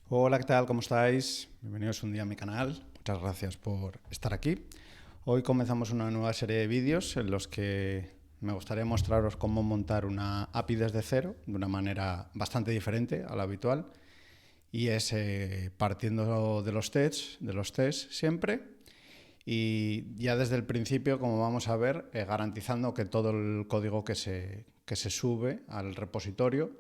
Hola, ¿qué tal? ¿Cómo estáis? Bienvenidos un día a mi canal. Muchas gracias por estar aquí. Hoy comenzamos una nueva serie de vídeos en los que me gustaría mostraros cómo montar una API desde cero de una manera bastante diferente a la habitual. Y es partiendo de los tests siempre. Y ya desde el principio, como vamos a ver, garantizando que todo el código que se sube al repositorio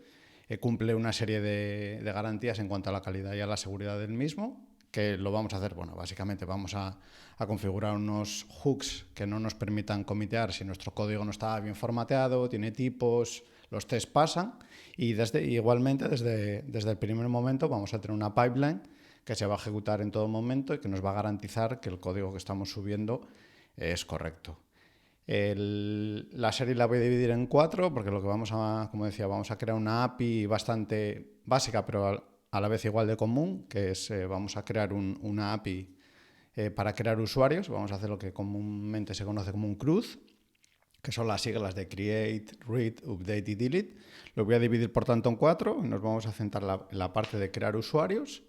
cumple una serie de garantías en cuanto a la calidad y a la seguridad del mismo, que lo vamos a hacer, bueno, básicamente vamos a configurar unos hooks que no nos permitan comitear si nuestro código no está bien formateado, tiene tipos, los tests pasan y igualmente desde el primer momento vamos a tener una pipeline que se va a ejecutar en todo momento y que nos va a garantizar que el código que estamos subiendo es correcto. La serie la voy a dividir en 4 porque lo que vamos a, como decía, vamos a crear una API bastante básica pero a la vez igual de común, que es vamos a crear una API para crear usuarios. Vamos a hacer lo que comúnmente se conoce como un CRUD, que son las siglas de Create, Read, Update y Delete. Lo voy a dividir por tanto en 4 y nos vamos a centrar en la parte de crear usuarios.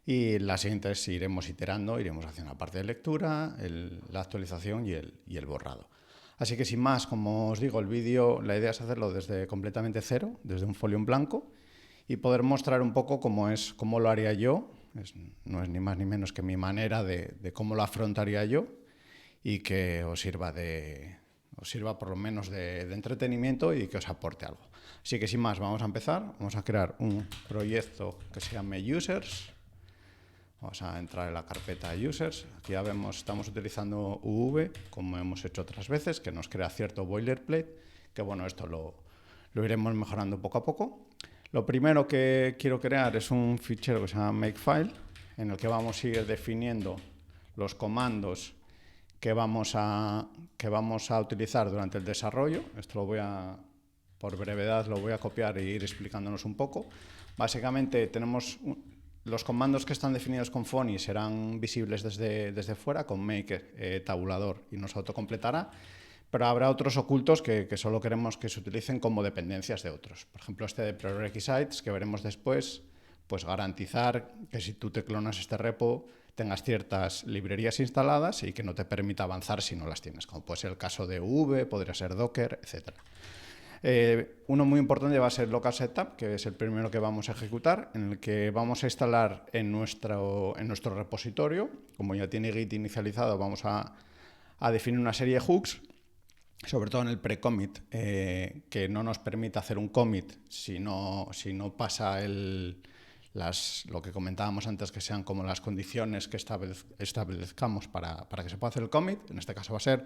Y las siguientes iremos iterando, iremos haciendo la parte de lectura, la actualización y el borrado. Así que sin más, como os digo, el vídeo, la idea es hacerlo desde completamente cero, desde un folio en blanco, y poder mostrar un poco cómo lo haría yo. No es ni más ni menos que mi manera de cómo lo afrontaría yo y que os sirva por lo menos de entretenimiento y que os aporte algo. Así que sin más, vamos a empezar. Vamos a crear un proyecto que se llame Users. Vamos a entrar en la carpeta Users. Aquí ya vemos, estamos utilizando UV, como hemos hecho otras veces, que nos crea cierto boilerplate, que bueno, esto lo iremos mejorando poco a poco. Lo primero que quiero crear es un fichero que se llama makefile, en el que vamos a ir definiendo los comandos que vamos a utilizar durante el desarrollo. Esto por brevedad, lo voy a copiar e ir explicándonos un poco. Básicamente tenemos los comandos que están definidos con Phony serán visibles desde fuera con make tabulador y nos autocompletará, pero habrá otros ocultos que solo queremos que se utilicen como dependencias de otros. Por ejemplo, este de prerequisites que veremos después, pues garantizar que si tú te clonas este repo tengas ciertas librerías instaladas y que no te permita avanzar si no las tienes, como puede ser el caso de UV, podría ser Docker, etc. Uno muy importante va a ser local setup, que es el primero que vamos a ejecutar, en el que vamos a instalar en nuestro repositorio. Como ya tiene Git inicializado, vamos a definir una serie de hooks, sobre todo en el pre-commit, que no nos permite hacer un commit si no pasa lo que comentábamos antes, que sean como las condiciones que establezcamos para que se pueda hacer el commit. En este caso va a ser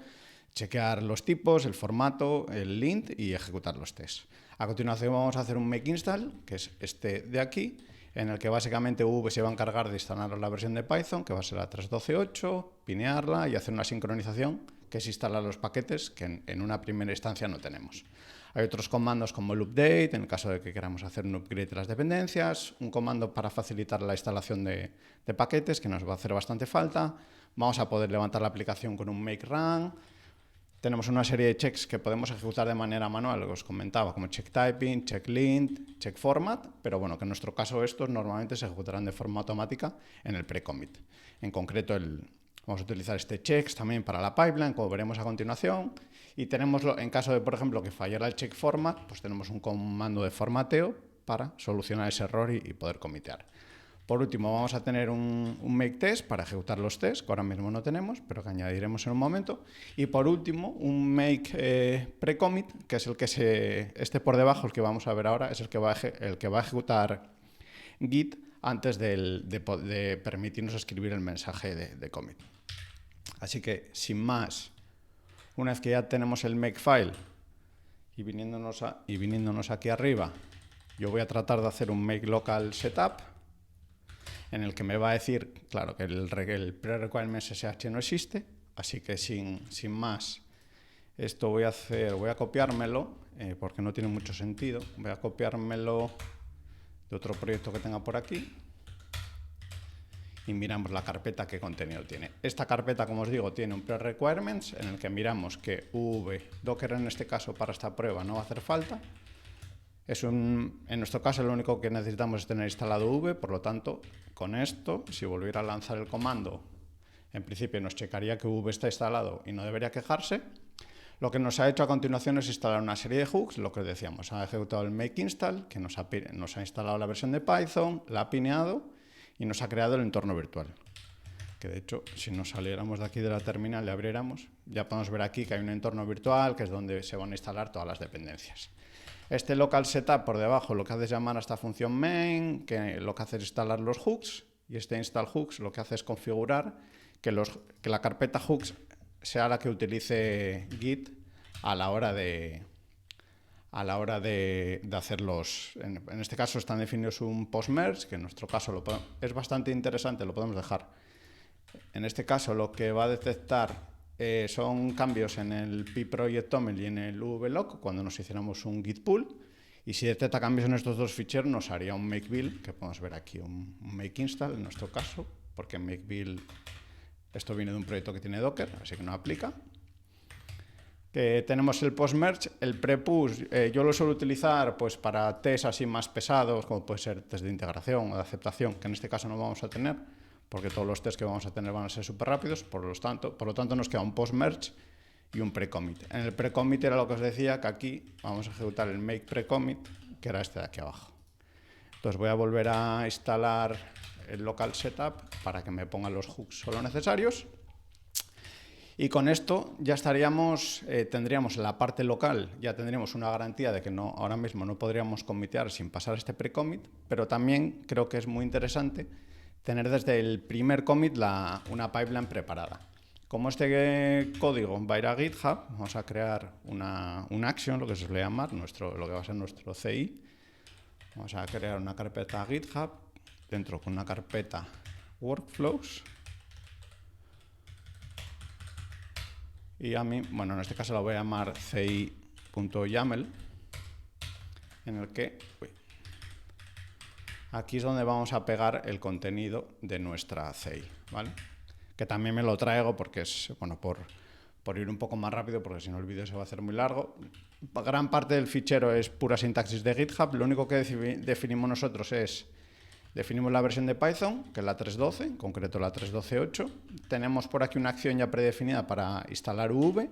chequear los tipos, el formato, el lint y ejecutar los tests. A continuación vamos a hacer un make install, que es este de aquí, en el que básicamente V se va a encargar de instalar la versión de Python, que va a ser la 3.12.8, pinearla y hacer una sincronización, que es instalar los paquetes que en una primera instancia no tenemos. Hay otros comandos como el update, en el caso de que queramos hacer un upgrade de las dependencias, un comando para facilitar la instalación de paquetes, que nos va a hacer bastante falta. Vamos a poder levantar la aplicación con un make run. Tenemos una serie de checks que podemos ejecutar de manera manual, lo que os comentaba, como check typing, check lint, check format, pero bueno, que en nuestro caso estos normalmente se ejecutarán de forma automática en el pre-commit. En concreto, vamos a utilizar este checks también para la pipeline, como veremos a continuación, y tenemos, en caso de, por ejemplo, que fallara el check format, pues tenemos un comando de formateo para solucionar ese error y poder comitear. Por último, vamos a tener un make test para ejecutar los tests, que ahora mismo no tenemos, pero que añadiremos en un momento. Y por último, un make pre-commit, que es el que este por debajo, el que vamos a ver ahora, es el que va a ejecutar Git antes de permitirnos escribir el mensaje de commit. Así que, sin más, una vez que ya tenemos el makefile y viniéndonos aquí arriba, yo voy a tratar de hacer un make local setup, en el que me va a decir, claro, que el pre-requirement SSH no existe, así que sin más, esto voy a copiármelo, porque no tiene mucho sentido, voy a copiármelo de otro proyecto que tenga por aquí, y miramos la carpeta qué contenido tiene. Esta carpeta, como os digo, tiene un pre-requirements, en el que miramos que Docker en este caso para esta prueba no va a hacer falta, En nuestro caso, lo único que necesitamos es tener instalado V, por lo tanto, con esto, si volviera a lanzar el comando, en principio nos checaría que V está instalado y no debería quejarse. Lo que nos ha hecho a continuación es instalar una serie de hooks, lo que decíamos, ha ejecutado el make install, que nos ha instalado la versión de Python, la ha pineado y nos ha creado el entorno virtual. Que de hecho, si nos saliéramos de aquí de la terminal y abriéramos, ya podemos ver aquí que hay un entorno virtual, que es donde se van a instalar todas las dependencias. Este local setup por debajo lo que hace es llamar a esta función main, que lo que hace es instalar los hooks, y este install hooks lo que hace es configurar que la carpeta hooks sea la que utilice Git a la hora de hacer los... En este caso están definidos un post-merge, que en nuestro caso es bastante interesante, lo podemos dejar. En este caso lo que va a detectar son cambios en el pproject.toml y en el vlog cuando nos hiciéramos un git pull, y si detecta cambios en estos dos ficheros nos haría un make build, que podemos ver aquí, un make install en nuestro caso, porque en make build esto viene de un proyecto que tiene Docker, así que no aplica. Tenemos el post-merge, el pre-push, yo lo suelo utilizar pues, para tests así más pesados, como puede ser test de integración o de aceptación, que en este caso no vamos a tener, porque todos los tests que vamos a tener van a ser súper rápidos, por lo tanto nos queda un post-merge y un pre-commit. En el pre-commit era lo que os decía, que aquí vamos a ejecutar el make pre-commit, que era este de aquí abajo. Entonces voy a volver a instalar el local setup para que me ponga los hooks solo necesarios. Y con esto ya tendríamos la parte local, ya tendríamos una garantía de que ahora mismo no podríamos commitear sin pasar este pre-commit, pero también creo que es muy interesante tener desde el primer commit una pipeline preparada. Como este código va a ir a GitHub, vamos a crear una action, lo que se suele llamar, lo que va a ser nuestro CI. Vamos a crear una carpeta GitHub, dentro con una carpeta workflows. Y en este caso la voy a llamar ci.yaml, en el que aquí es donde vamos a pegar el contenido de nuestra CI, ¿vale? Que también me lo traigo porque es, por ir un poco más rápido, porque si no el vídeo se va a hacer muy largo. Gran parte del fichero es pura sintaxis de GitHub. Lo único que definimos nosotros definimos la versión de Python, que es la 3.12, en concreto la 3.12.8. Tenemos por aquí una acción ya predefinida para instalar UV.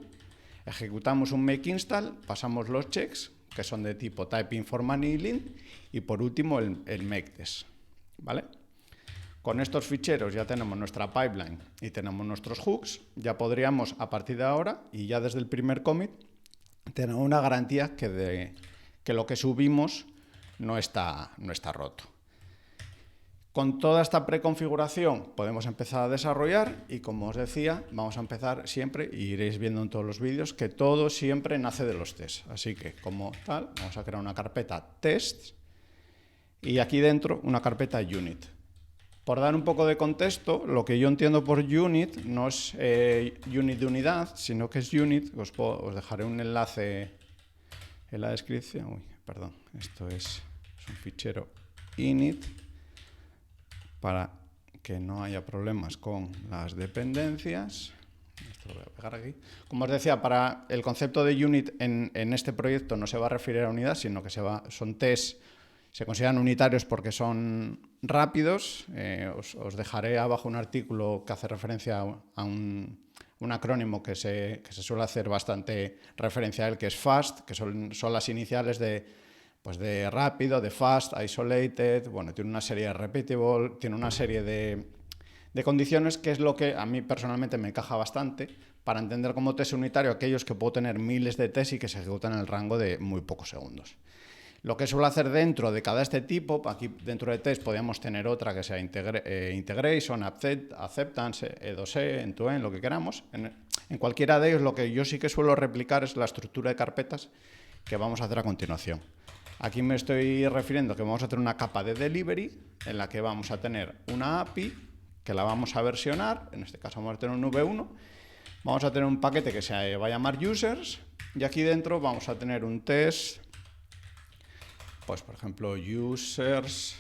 Ejecutamos un make install, pasamos los checks, que son de tipo type inform annealing, y por último el make test, ¿vale? Con estos ficheros ya tenemos nuestra pipeline y tenemos nuestros hooks. Ya podríamos, a partir de ahora, y ya desde el primer commit, tener una garantía que lo que subimos no está roto. Con toda esta preconfiguración podemos empezar a desarrollar y, como os decía, vamos a empezar siempre, y iréis viendo en todos los vídeos, que todo siempre nace de los tests. Así que, como tal, vamos a crear una carpeta tests y aquí dentro una carpeta unit. Por dar un poco de contexto, lo que yo entiendo por unit no es unit de unidad, sino que es unit. Os dejaré un enlace en la descripción. Esto es un fichero init para que no haya problemas con las dependencias. Esto lo voy a pegar aquí. Como os decía, para el concepto de unit en este proyecto no se va a referir a unidad, sino que son tests. Se consideran unitarios porque son rápidos. Os dejaré abajo un artículo que hace referencia a un acrónimo que se suele hacer bastante referencia a él, que es FAST, que son las iniciales de rápido, de fast, isolated. Tiene una serie de repeatable, tiene una serie de condiciones, que es lo que a mí personalmente me encaja bastante para entender como test unitario aquellos que puedo tener miles de tests y que se ejecutan en el rango de muy pocos segundos. Lo que suelo hacer dentro de cada este tipo, aquí dentro de test podríamos tener otra que sea integration, acceptance, E2E, end-to-end, lo que queramos. En cualquiera de ellos lo que yo sí que suelo replicar es la estructura de carpetas que vamos a hacer a continuación. Aquí me estoy refiriendo que vamos a tener una capa de delivery en la que vamos a tener una API que la vamos a versionar. En este caso vamos a tener un V1. Vamos a tener un paquete que se va a llamar users y aquí dentro vamos a tener un test. Por ejemplo, users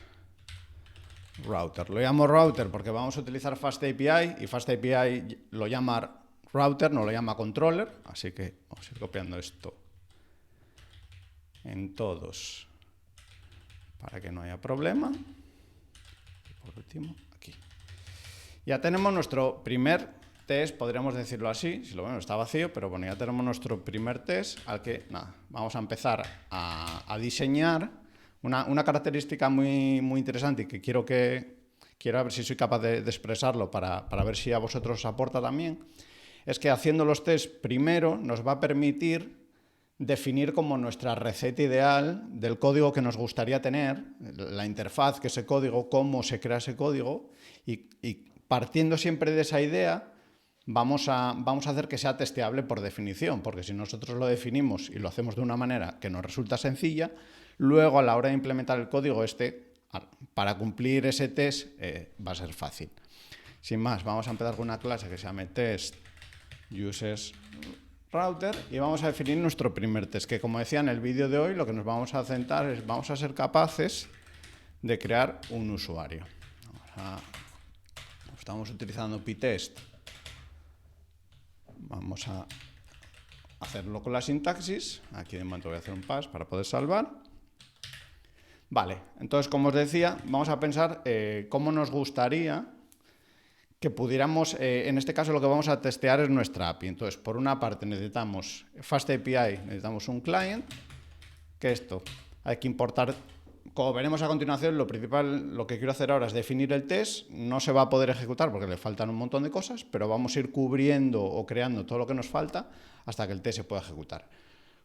router. Lo llamo router porque vamos a utilizar FastAPI y FastAPI lo llama router, no lo llama controller. Así que vamos a ir copiando esto en todos para que no haya problema. Y por último, aquí. Ya tenemos nuestro primer test, podríamos decirlo así, si lo vemos está vacío, pero bueno, ya tenemos nuestro primer test al que vamos a empezar a diseñar una característica muy interesante y que quiero ver si soy capaz de expresarlo para ver si a vosotros os aporta también, es que haciendo los test primero nos va a permitir definir como nuestra receta ideal del código que nos gustaría tener, la interfaz, que ese código, cómo se crea ese código, y partiendo siempre de esa idea, vamos a hacer que sea testeable por definición, porque si nosotros lo definimos y lo hacemos de una manera que nos resulta sencilla, luego a la hora de implementar el código para cumplir ese test va a ser fácil. Sin más, vamos a empezar con una clase que se llama test uses router y vamos a definir nuestro primer test, que como decía en el vídeo de hoy, lo que nos vamos a centrar es, vamos a ser capaces de crear un usuario. Estamos utilizando pytest. Vamos a hacerlo con la sintaxis. Aquí de momento voy a hacer un pass para poder salvar. Vale, entonces como os decía, vamos a pensar cómo nos gustaría que pudiéramos, en este caso lo que vamos a testear es nuestra API. Entonces, por una parte necesitamos FastAPI, necesitamos un client, que esto hay que importar. Como veremos a continuación, lo principal, lo que quiero hacer ahora es definir el test. No se va a poder ejecutar porque le faltan un montón de cosas, pero vamos a ir cubriendo o creando todo lo que nos falta hasta que el test se pueda ejecutar.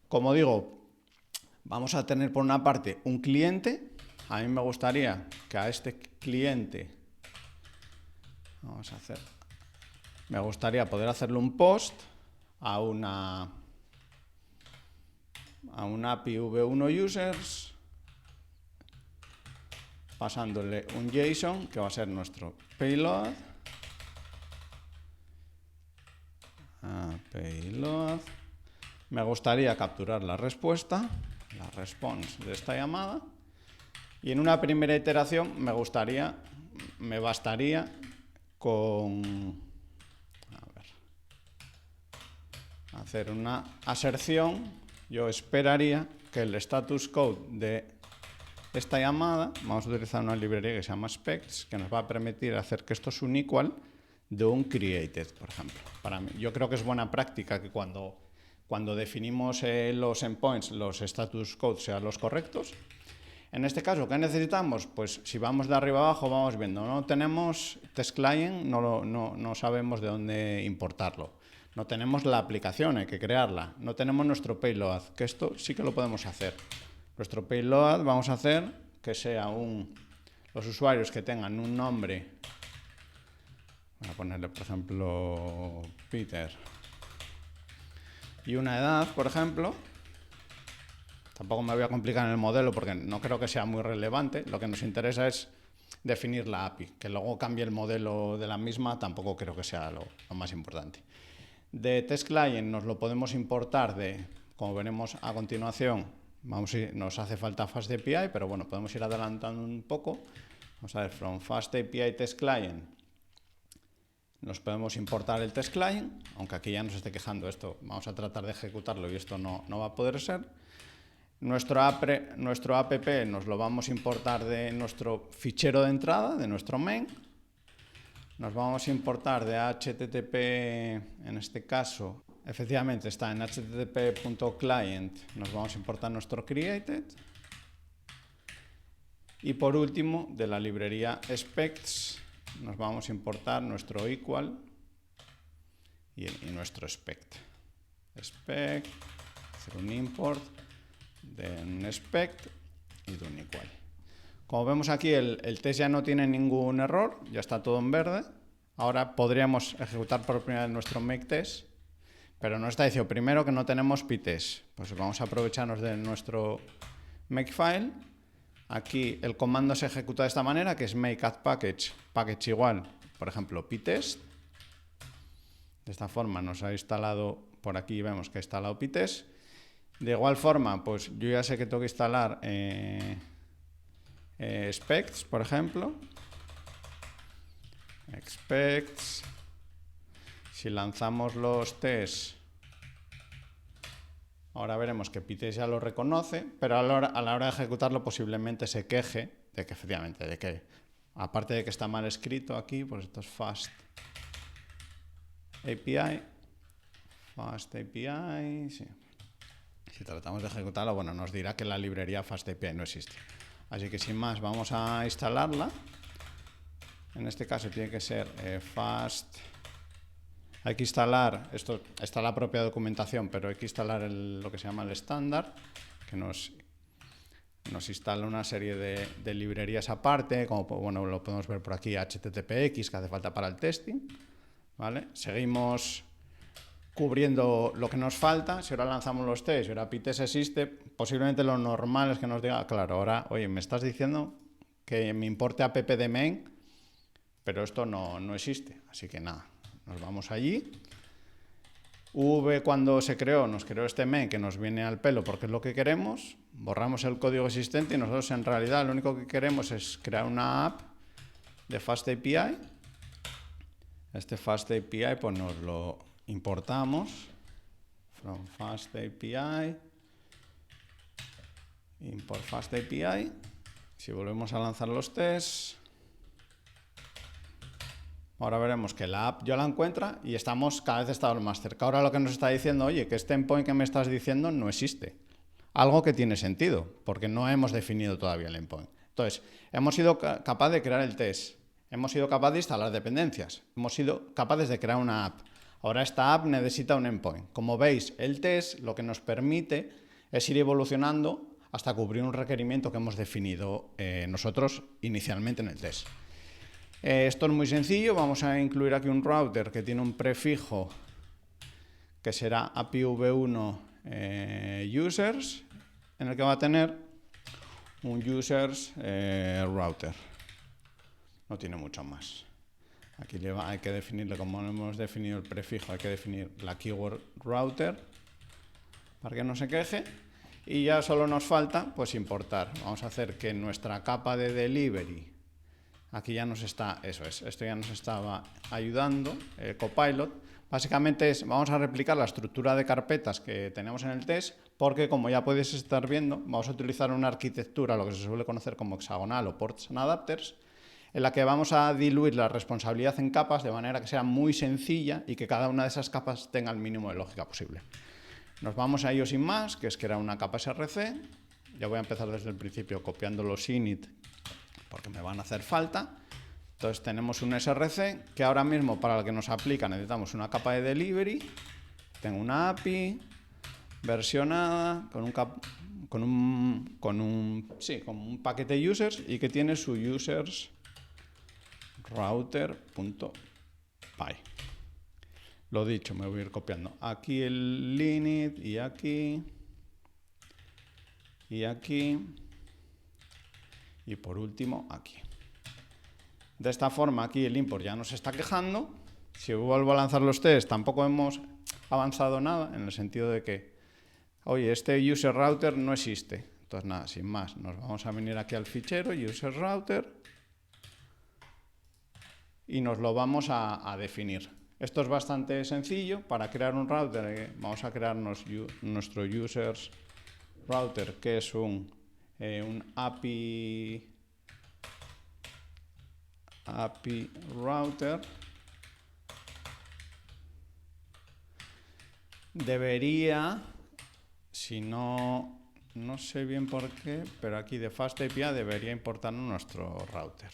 Como digo, vamos a tener por una parte un cliente. A mí me gustaría que a este cliente me gustaría poder hacerle un post a una API v1 users, pasándole un JSON que va a ser nuestro payload. Payload. Me gustaría capturar la respuesta, la response de esta llamada. Y en una primera iteración me bastaría con hacer una aserción. Yo esperaría que el status code de esta llamada, vamos a utilizar una librería que se llama specs, que nos va a permitir hacer que esto es un equal de un created, por ejemplo. Para mí, yo creo que es buena práctica que cuando definimos los endpoints, los status codes sean los correctos. En este caso, ¿qué necesitamos? Pues si vamos de arriba abajo, vamos viendo, no tenemos test client, no sabemos de dónde importarlo. No tenemos la aplicación, hay que crearla. No tenemos nuestro payload, que esto sí que lo podemos hacer. Nuestro payload vamos a hacer que sea los usuarios que tengan un nombre. Voy a ponerle, por ejemplo, Peter. Y una edad, por ejemplo. Tampoco me voy a complicar en el modelo porque no creo que sea muy relevante. Lo que nos interesa es definir la API. Que luego cambie el modelo de la misma tampoco creo que sea lo más importante. De test client nos lo podemos importar como veremos a continuación, nos hace falta FastAPI, pero bueno, podemos ir adelantando un poco. Vamos a ver, from FastAPI test client nos podemos importar el test client, aunque aquí ya nos esté quejando esto, vamos a tratar de ejecutarlo y esto no va a poder ser. Nuestro app nos lo vamos a importar de nuestro fichero de entrada, de nuestro main. Nos vamos a importar de HTTP, en este caso, efectivamente está en http.client, nos vamos a importar nuestro created. Y por último, de la librería specs, nos vamos a importar nuestro equal y nuestro expect. Expect, hacer un import de un expect y de un equal. Como vemos aquí, el test ya no tiene ningún error, ya está todo en verde. Ahora podríamos ejecutar por primera vez nuestro make test, pero nos está diciendo primero que no tenemos pytest. Pues vamos a aprovecharnos de nuestro makefile. Aquí el comando se ejecuta de esta manera, que es make add package, package igual, por ejemplo, pytest. De esta forma nos ha instalado, por aquí vemos que ha instalado pytest. De igual forma, pues yo ya sé que tengo que instalar specs, por ejemplo. Expects. Si lanzamos los tests, Ahora veremos que Python ya lo reconoce, pero a la hora de ejecutarlo posiblemente se queje de que efectivamente, de que aparte de que está mal escrito aquí, pues esto es fast API, sí. Si tratamos de ejecutarlo, bueno, nos dirá que la librería fast API no existe. Así que sin más, vamos a instalarla. En este caso tiene que ser fast. Hay que instalar, esto está en la propia documentación, pero hay que instalar lo que se llama el estándar, que nos instala una serie de librerías aparte, como bueno, lo podemos ver por aquí, HTTPX, que hace falta para el testing. ¿Vale? Seguimos cubriendo lo que nos falta. Si ahora lanzamos los tests y ahora Python existe, posiblemente lo normal es que nos diga, claro, ahora, oye, me estás diciendo que me importe app de main, pero esto no existe. Así que nada, nos vamos allí. Cuando se creó, nos creó este main que nos viene al pelo porque es lo que queremos. Borramos el código existente y nosotros en realidad lo único que queremos es crear una app de Fast API. Este Fast API pues nos lo importamos. From Fast API. Import Fast API. Si volvemos a lanzar los tests, ahora veremos que la app ya la encuentra y cada vez estamos más cerca. Ahora lo que nos está diciendo, oye, que este endpoint que me estás diciendo no existe. Algo que tiene sentido, porque no hemos definido todavía el endpoint. Entonces, hemos sido capaces de crear el test, hemos sido capaces de instalar dependencias, hemos sido capaces de crear una app. Ahora esta app necesita un endpoint. Como veis, el test lo que nos permite es ir evolucionando hasta cubrir un requerimiento que hemos definido nosotros inicialmente en el test. Esto es muy sencillo. Vamos a incluir aquí un router que tiene un prefijo que será API v1 users, en el que va a tener un users router. No tiene mucho más. Aquí hay que definirle, como hemos definido el prefijo, hay que definir la keyword router para que no se queje. Y ya solo nos falta pues importar. Vamos a hacer que nuestra capa de delivery, aquí ya nos está, esto ya nos estaba ayudando, Copilot. Básicamente vamos a replicar la estructura de carpetas que tenemos en el test, porque como ya podéis estar viendo, vamos a utilizar una arquitectura, lo que se suele conocer como hexagonal o ports and adapters, en la que vamos a diluir la responsabilidad en capas de manera que sea muy sencilla y que cada una de esas capas tenga el mínimo de lógica posible. Nos vamos a ello sin más, que es que era una capa SRC. Ya voy a empezar desde el principio copiando los init porque me van a hacer falta. Entonces tenemos un SRC que ahora mismo para el que nos aplica necesitamos una capa de delivery. Tengo una API versionada con un paquete users y que tiene su users router.py. Lo dicho, me voy a ir copiando aquí el init y aquí y por último aquí. De esta forma aquí el import ya nos está quejando. Si vuelvo a lanzar los tests tampoco hemos avanzado nada, en el sentido de que, oye, este user router no existe. Entonces nada, sin más, nos vamos a venir aquí al fichero user router y nos lo vamos a definir. Esto es bastante sencillo. Para crear un router vamos a crearnos nuestro users router, que es un API router. Debería, si no sé bien por qué, pero aquí de Fast API debería importarnos nuestro router.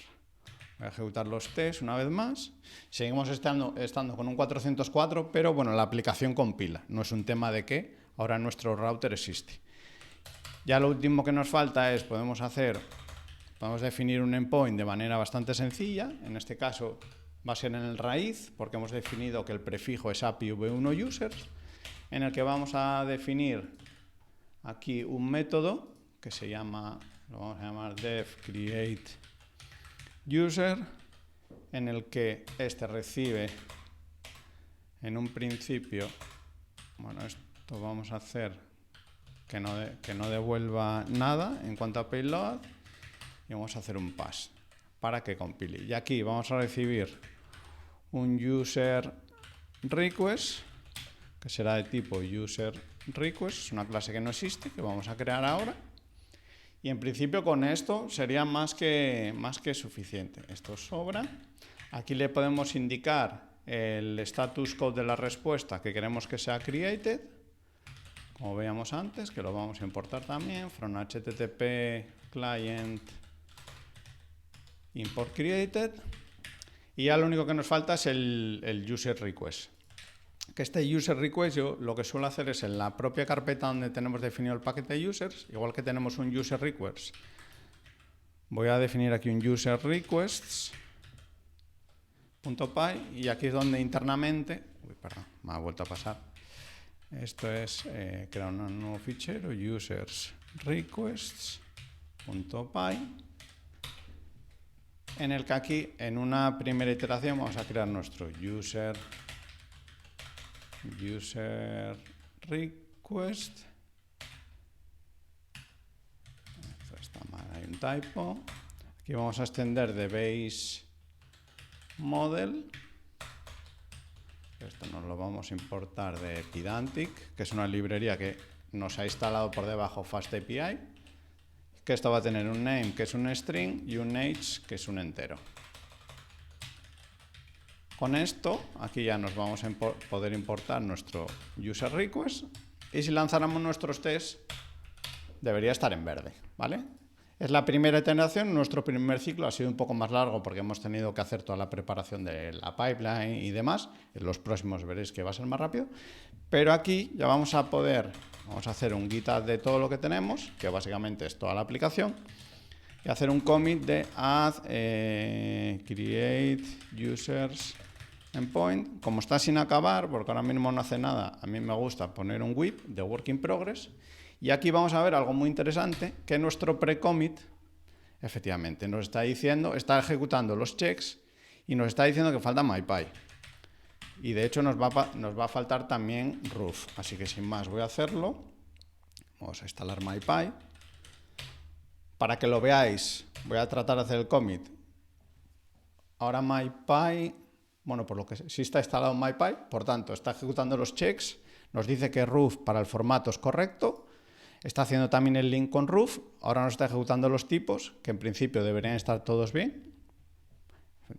Voy a ejecutar los tests una vez más. Seguimos estando con un 404, pero bueno, la aplicación compila. No es un tema de que ahora nuestro router existe. Ya lo último que nos falta es, podemos definir un endpoint de manera bastante sencilla. En este caso va a ser en el raíz, porque hemos definido que el prefijo es API v1 users, en el que vamos a definir aquí un método que lo vamos a llamar dev create user, en el que este recibe en un principio, bueno, esto vamos a hacer que no devuelva nada en cuanto a payload, y vamos a hacer un pass para que compile. Y aquí vamos a recibir un user request que será de tipo user request, es una clase que no existe, que vamos a crear ahora. Y en principio con esto sería más que suficiente. Esto sobra. Aquí le podemos indicar el status code de la respuesta que queremos que sea created, como veíamos antes, que lo vamos a importar también, from http client import created. Y ya lo único que nos falta es el user request. Que este user request yo lo que suelo hacer es en la propia carpeta donde tenemos definido el paquete de users, igual que tenemos un user request, voy a definir aquí un user requests.py y aquí es donde internamente, perdón, me ha vuelto a pasar, esto es crear un nuevo fichero, users requests.py, en el que aquí en una primera iteración vamos a crear nuestro user request. Esto está mal, hay un typo. Aquí vamos a extender de base model. Esto nos lo vamos a importar de Pydantic, que es una librería que nos ha instalado por debajo FastAPI. Que esto va a tener un name, que es un string, y un age, que es un entero. Con esto, aquí ya nos vamos a poder importar nuestro user request y si lanzáramos nuestros tests, debería estar en verde, ¿vale? Es la primera iteración, nuestro primer ciclo ha sido un poco más largo porque hemos tenido que hacer toda la preparación de la pipeline y demás. En los próximos veréis que va a ser más rápido, pero aquí ya vamos a hacer un git add de todo lo que tenemos, que básicamente es toda la aplicación, y hacer un commit de add create users endpoint. Como está sin acabar, porque ahora mismo no hace nada, a mí me gusta poner un WIP de work in progress. Y aquí vamos a ver algo muy interesante, que nuestro pre-commit, efectivamente, nos está diciendo, está ejecutando los checks y nos está diciendo que falta MyPy. Y de hecho nos va a faltar también Roof. Así que sin más voy a hacerlo. Vamos a instalar MyPy. Para que lo veáis, voy a tratar de hacer el commit. Ahora MyPy, bueno, por lo que sí está instalado MyPy, por tanto, está ejecutando los checks, nos dice que Roof para el formato es correcto, está haciendo también el link con Roof, ahora nos está ejecutando los tipos, que en principio deberían estar todos bien.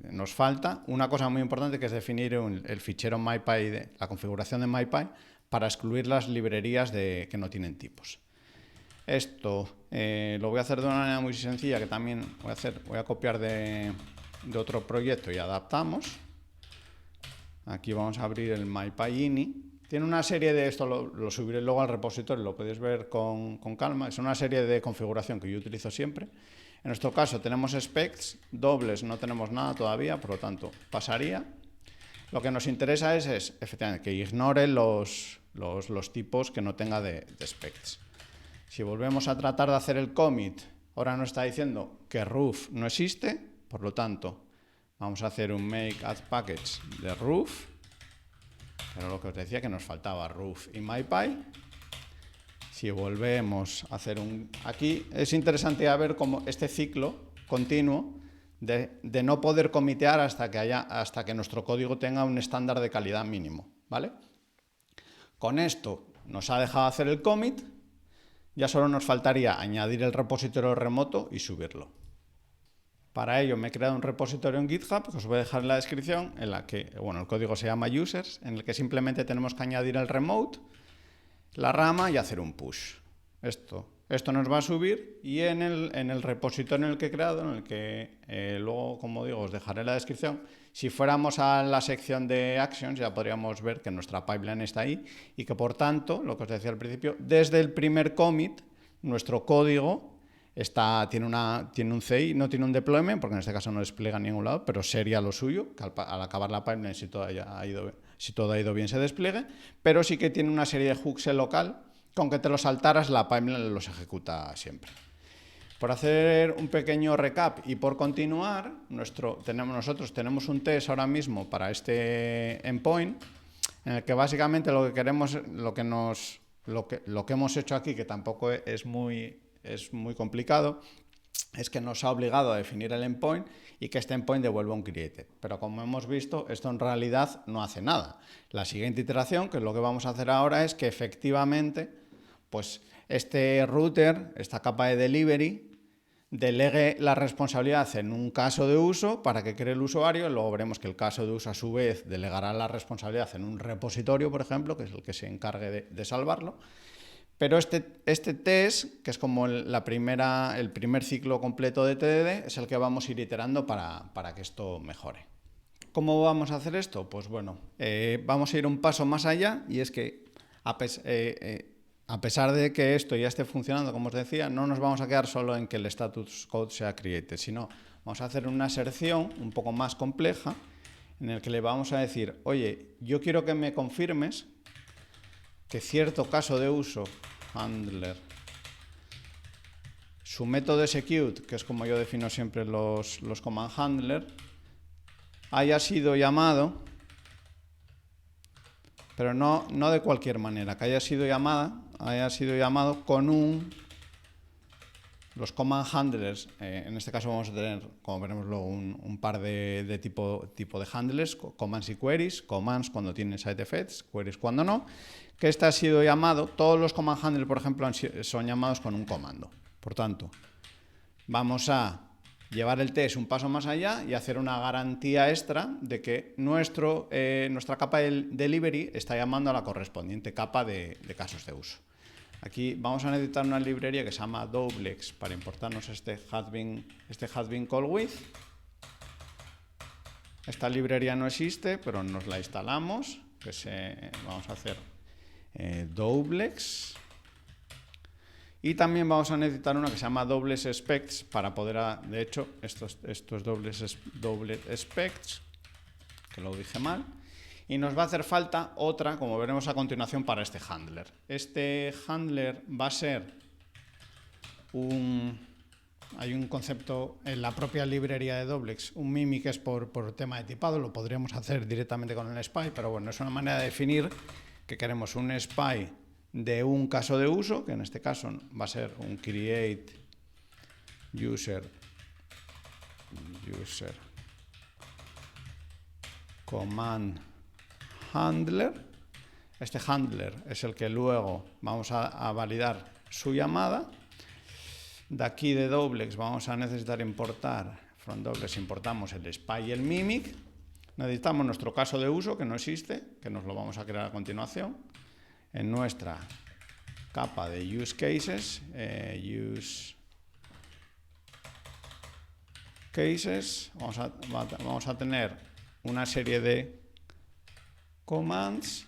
Nos falta una cosa muy importante, que es definir el fichero MyPy, la configuración de MyPy, para excluir las librerías que no tienen tipos. Esto lo voy a hacer de una manera muy sencilla, que también voy a copiar de otro proyecto y adaptamos. Aquí vamos a abrir el MyPyInit. Tiene una serie de, esto lo subiré luego al repositorio, lo podéis ver con calma. Es una serie de configuración que yo utilizo siempre. En nuestro caso tenemos specs, dobles no tenemos nada todavía, por lo tanto pasaría. Lo que nos interesa es efectivamente que ignore los tipos que no tenga de specs. Si volvemos a tratar de hacer el commit, ahora nos está diciendo que Roof no existe, por lo tanto vamos a hacer un make add package de Roof, pero lo que os decía que nos faltaba Roof y MyPy. Si volvemos a hacer aquí es interesante ya ver cómo este ciclo continuo de no poder comitear hasta que nuestro código tenga un estándar de calidad mínimo, ¿vale? Con esto nos ha dejado hacer el commit, ya solo nos faltaría añadir el repositorio remoto y subirlo. Para ello me he creado un repositorio en GitHub, que os voy a dejar en la descripción, en la que, bueno, el código se llama users, en el que simplemente tenemos que añadir el remote, la rama y hacer un push. Esto nos va a subir y en el repositorio en el que he creado, en el que luego, como digo, os dejaré en la descripción, si fuéramos a la sección de actions ya podríamos ver que nuestra pipeline está ahí y que por tanto, lo que os decía al principio, desde el primer commit, nuestro código tiene un CI, no tiene un deployment, porque en este caso no despliega en ningún lado, pero sería lo suyo, que al acabar la pipeline, si todo ha ido bien, se despliegue, pero sí que tiene una serie de hooks en local, que aunque te los saltaras, la pipeline los ejecuta siempre. Por hacer un pequeño recap y por continuar, nosotros tenemos un test ahora mismo para este endpoint, en el que básicamente lo que queremos, lo que hemos hecho aquí, que tampoco es muy complicado, es que nos ha obligado a definir el endpoint y que este endpoint devuelva un created. Pero como hemos visto, esto en realidad no hace nada. La siguiente iteración, que es lo que vamos a hacer ahora, es que efectivamente pues este router, esta capa de delivery, delegue la responsabilidad en un caso de uso para que cree el usuario. Luego veremos que el caso de uso a su vez delegará la responsabilidad en un repositorio, por ejemplo, que es el que se encargue de salvarlo. Pero este test, que es como el primer ciclo completo de TDD, es el que vamos a ir iterando para que esto mejore. ¿Cómo vamos a hacer esto? Pues bueno, vamos a ir un paso más allá, y es que a pesar de que esto ya esté funcionando, como os decía, no nos vamos a quedar solo en que el status code sea created, sino vamos a hacer una aserción un poco más compleja en el que le vamos a decir, oye, yo quiero que me confirmes que cierto caso de uso, handler, su método execute, que es como yo defino siempre los command handler, haya sido llamado, pero no de cualquier manera, que haya sido llamado con los command handlers. En este caso vamos a tener, como veremos luego, un par de tipo de handlers, commands y queries, commands cuando tienen side effects, queries cuando no, que este ha sido llamado, todos los command handlers, por ejemplo, son llamados con un comando. Por tanto, vamos a llevar el test un paso más allá y hacer una garantía extra de que nuestra capa de delivery está llamando a la correspondiente capa de casos de uso. Aquí vamos a necesitar una librería que se llama Doblex para importarnos este has been call with. Esta librería no existe, pero nos la instalamos. Vamos a hacer Doblex. Y también vamos a necesitar una que se llama Doblex Specs para poder, de hecho, estos Doblex Specs, que lo dije mal. Y nos va a hacer falta otra, como veremos a continuación, para este handler. Este handler va a ser hay un concepto en la propia librería de Doblex, un mimic, que es por tema de tipado, lo podríamos hacer directamente con el SPY, pero bueno, es una manera de definir que queremos un SPY de un caso de uso, que en este caso va a ser un create user command handler. Este handler es el que luego vamos a validar su llamada. De aquí de Doblex vamos a necesitar importar, from Doblex importamos el SPY y el mimic. Necesitamos nuestro caso de uso, que no existe, que nos lo vamos a crear a continuación. En nuestra capa de use cases, vamos a tener una serie de commands,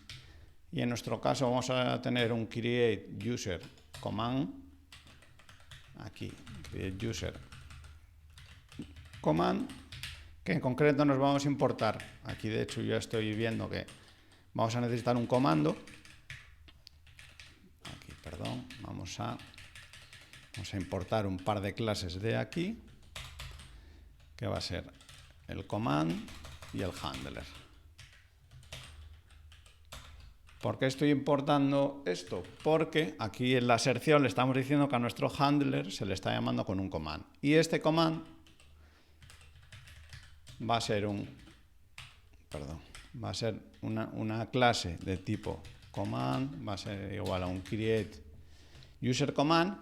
y en nuestro caso vamos a tener un create user command, aquí, create user command, que en concreto nos vamos a importar, aquí de hecho yo estoy viendo que vamos a necesitar un comando, aquí, perdón, vamos a importar un par de clases de aquí, que va a ser el command y el handler. ¿Por qué estoy importando esto? Porque aquí en la aserción le estamos diciendo que a nuestro handler se le está llamando con un command. Y este command va a ser una clase de tipo command, va a ser igual a un create user command,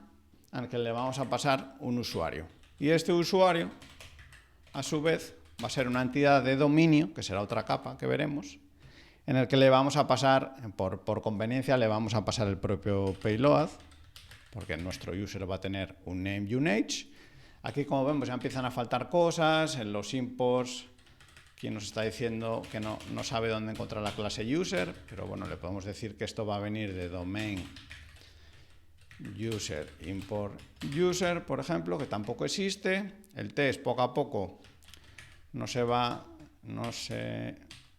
al que le vamos a pasar un usuario. Y este usuario, a su vez, va a ser una entidad de dominio, que será otra capa que veremos, en el que le vamos a pasar, por conveniencia, le vamos a pasar el propio payload, porque nuestro user va a tener un name y un age. Aquí, como vemos, ya empiezan a faltar cosas. En los imports, quien nos está diciendo que no sabe dónde encontrar la clase user, pero bueno, le podemos decir que esto va a venir de domain user import user, por ejemplo, que tampoco existe. El test poco a poco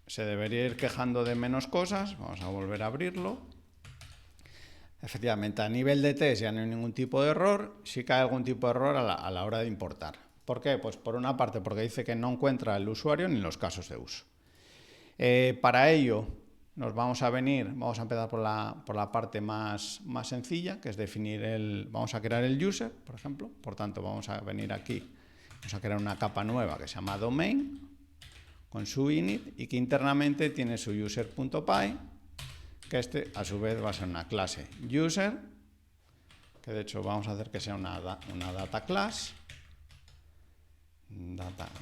se debería ir quejando de menos cosas. Vamos a volver a abrirlo. Efectivamente, a nivel de test ya no hay ningún tipo de error. Sí que hay algún tipo de error a la hora de importar. ¿Por qué? Pues por una parte porque dice que no encuentra el usuario ni los casos de uso. Para ello nos vamos a empezar por la parte más sencilla, que es definir vamos a crear el user, por ejemplo. Por tanto, vamos a venir aquí, vamos a crear una capa nueva que se llama domain, con su init, y que internamente tiene su user.py, que a su vez va a ser una clase user, que de hecho vamos a hacer que sea una data class.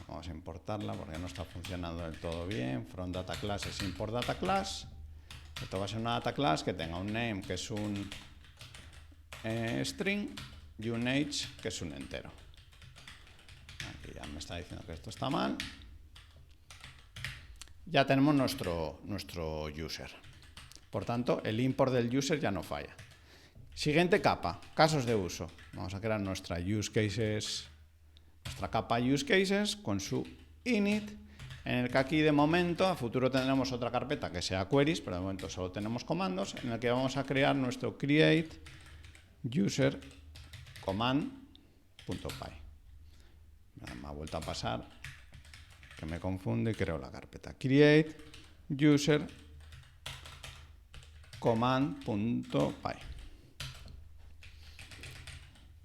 Vamos a importarla porque no está funcionando del todo bien. From data class es import data class. Esto va a ser una data class que tenga un name, que es un string, y un age, que es un entero. Aquí ya me está diciendo que esto está mal. Ya tenemos nuestro user. Por tanto, el import del user ya no falla. Siguiente capa, casos de uso. Vamos a crear nuestra capa use cases con su init, en el que aquí de momento, a futuro tendremos otra carpeta que sea queries, pero de momento solo tenemos comandos, en el que vamos a crear nuestro create user command.py. Me ha vuelto a pasar que me confunde y creo la carpeta create user command.py.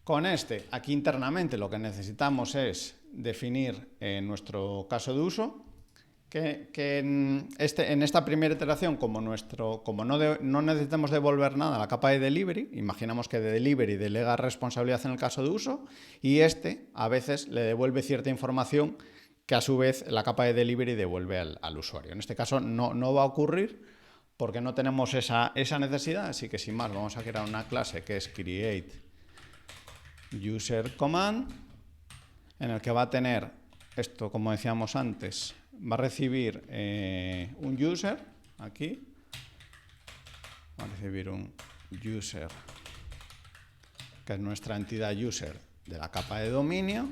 Con aquí internamente lo que necesitamos es definir nuestro caso de uso, que en esta primera iteración, como no necesitamos devolver nada a la capa de delivery, imaginamos que de delivery delega responsabilidad en el caso de uso, y a veces le devuelve cierta información que a su vez la capa de delivery devuelve al usuario. En este caso no va a ocurrir porque no tenemos esa necesidad, así que sin más vamos a crear una clase que es create user command, en el que va a tener esto, como decíamos antes, va a recibir un user, aquí, va a recibir un user, que es nuestra entidad user de la capa de dominio.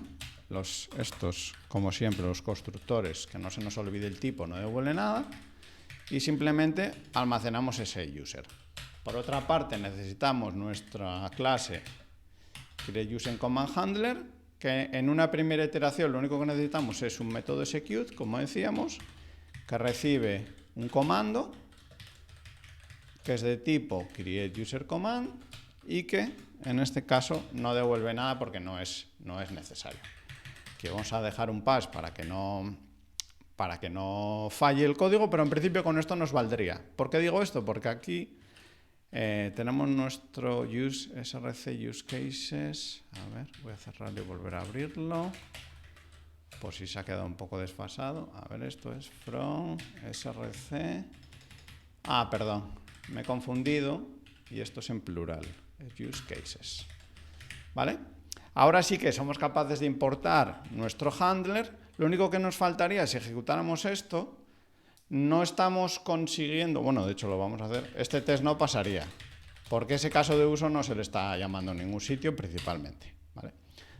Estos, como siempre, los constructores, que no se nos olvide el tipo, no devuelve nada, y simplemente almacenamos ese user. Por otra parte, necesitamos nuestra clase createUserCommandHandler, que en una primera iteración lo único que necesitamos es un método execute, como decíamos, que recibe un comando que es de tipo createUserCommand y que en este caso no devuelve nada porque no es necesario. Aquí vamos a dejar un pass para que no falle el código, pero en principio con esto nos valdría. ¿Por qué digo esto? Porque aquí tenemos nuestro src use cases. A ver, voy a cerrarlo y volver a abrirlo, por si se ha quedado un poco desfasado. A ver, esto es from src. Perdón, me he confundido y esto es en plural, use cases. ¿Vale? Ahora sí que somos capaces de importar nuestro handler. Lo único que nos faltaría, si ejecutáramos esto, no estamos consiguiendo, bueno, de hecho lo vamos a hacer, este test no pasaría, porque ese caso de uso no se le está llamando en ningún sitio principalmente, ¿vale?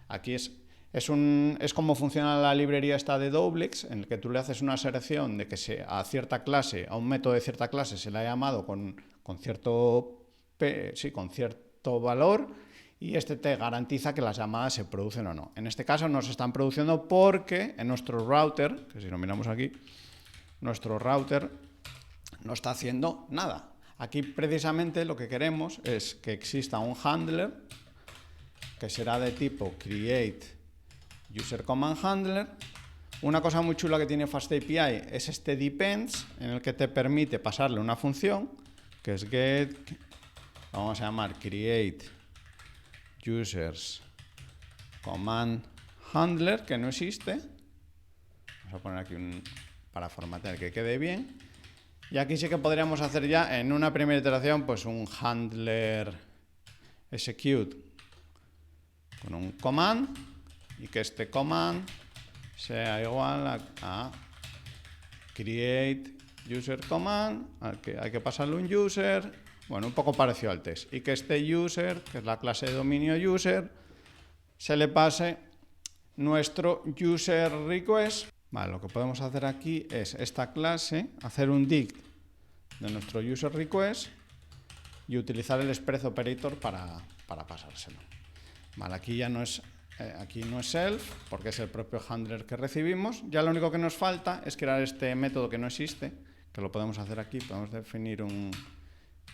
Aquí es como funciona la librería esta de Doblex, en el que tú le haces una selección de que a cierta clase, a un método de cierta clase se le ha llamado con cierto valor, y este te garantiza que las llamadas se producen o no. En este caso no se están produciendo porque en nuestro router, que si lo miramos aquí, nuestro router no está haciendo nada. Aquí precisamente lo que queremos es que exista un handler que será de tipo createUserCommandHandler. Una cosa muy chula que tiene FastAPI es este depends, en el que te permite pasarle una función que es get, vamos a llamar createUsersCommandHandler, que no existe. Vamos a poner aquí para formatear que quede bien. Y aquí sí que podríamos hacer ya en una primera iteración pues un handler execute con un command, y que este command sea igual a createUserCommand, al que hay que pasarle un user, bueno, un poco parecido al test, y que este user, que es la clase de dominio user, se le pase nuestro user request. Vale, lo que podemos hacer aquí es esta clase, hacer un dict de nuestro user request y utilizar el express operator para pasárselo. Vale, aquí ya no es self, porque es el propio handler que recibimos. Ya lo único que nos falta es crear este método que no existe, que lo podemos hacer aquí, podemos definir un...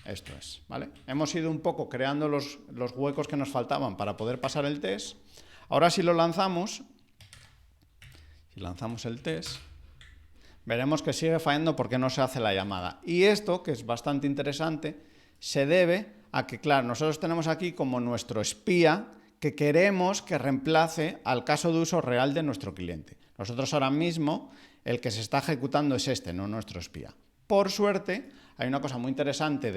Esto es, ¿vale? Hemos ido un poco creando los huecos que nos faltaban para poder pasar el test. Ahora si lo lanzamos, el test, veremos que sigue fallando porque no se hace la llamada. Y esto, que es bastante interesante, se debe a que, claro, nosotros tenemos aquí como nuestro espía que queremos que reemplace al caso de uso real de nuestro cliente. Nosotros ahora mismo el que se está ejecutando es este, no nuestro espía. Por suerte, hay una cosa muy interesante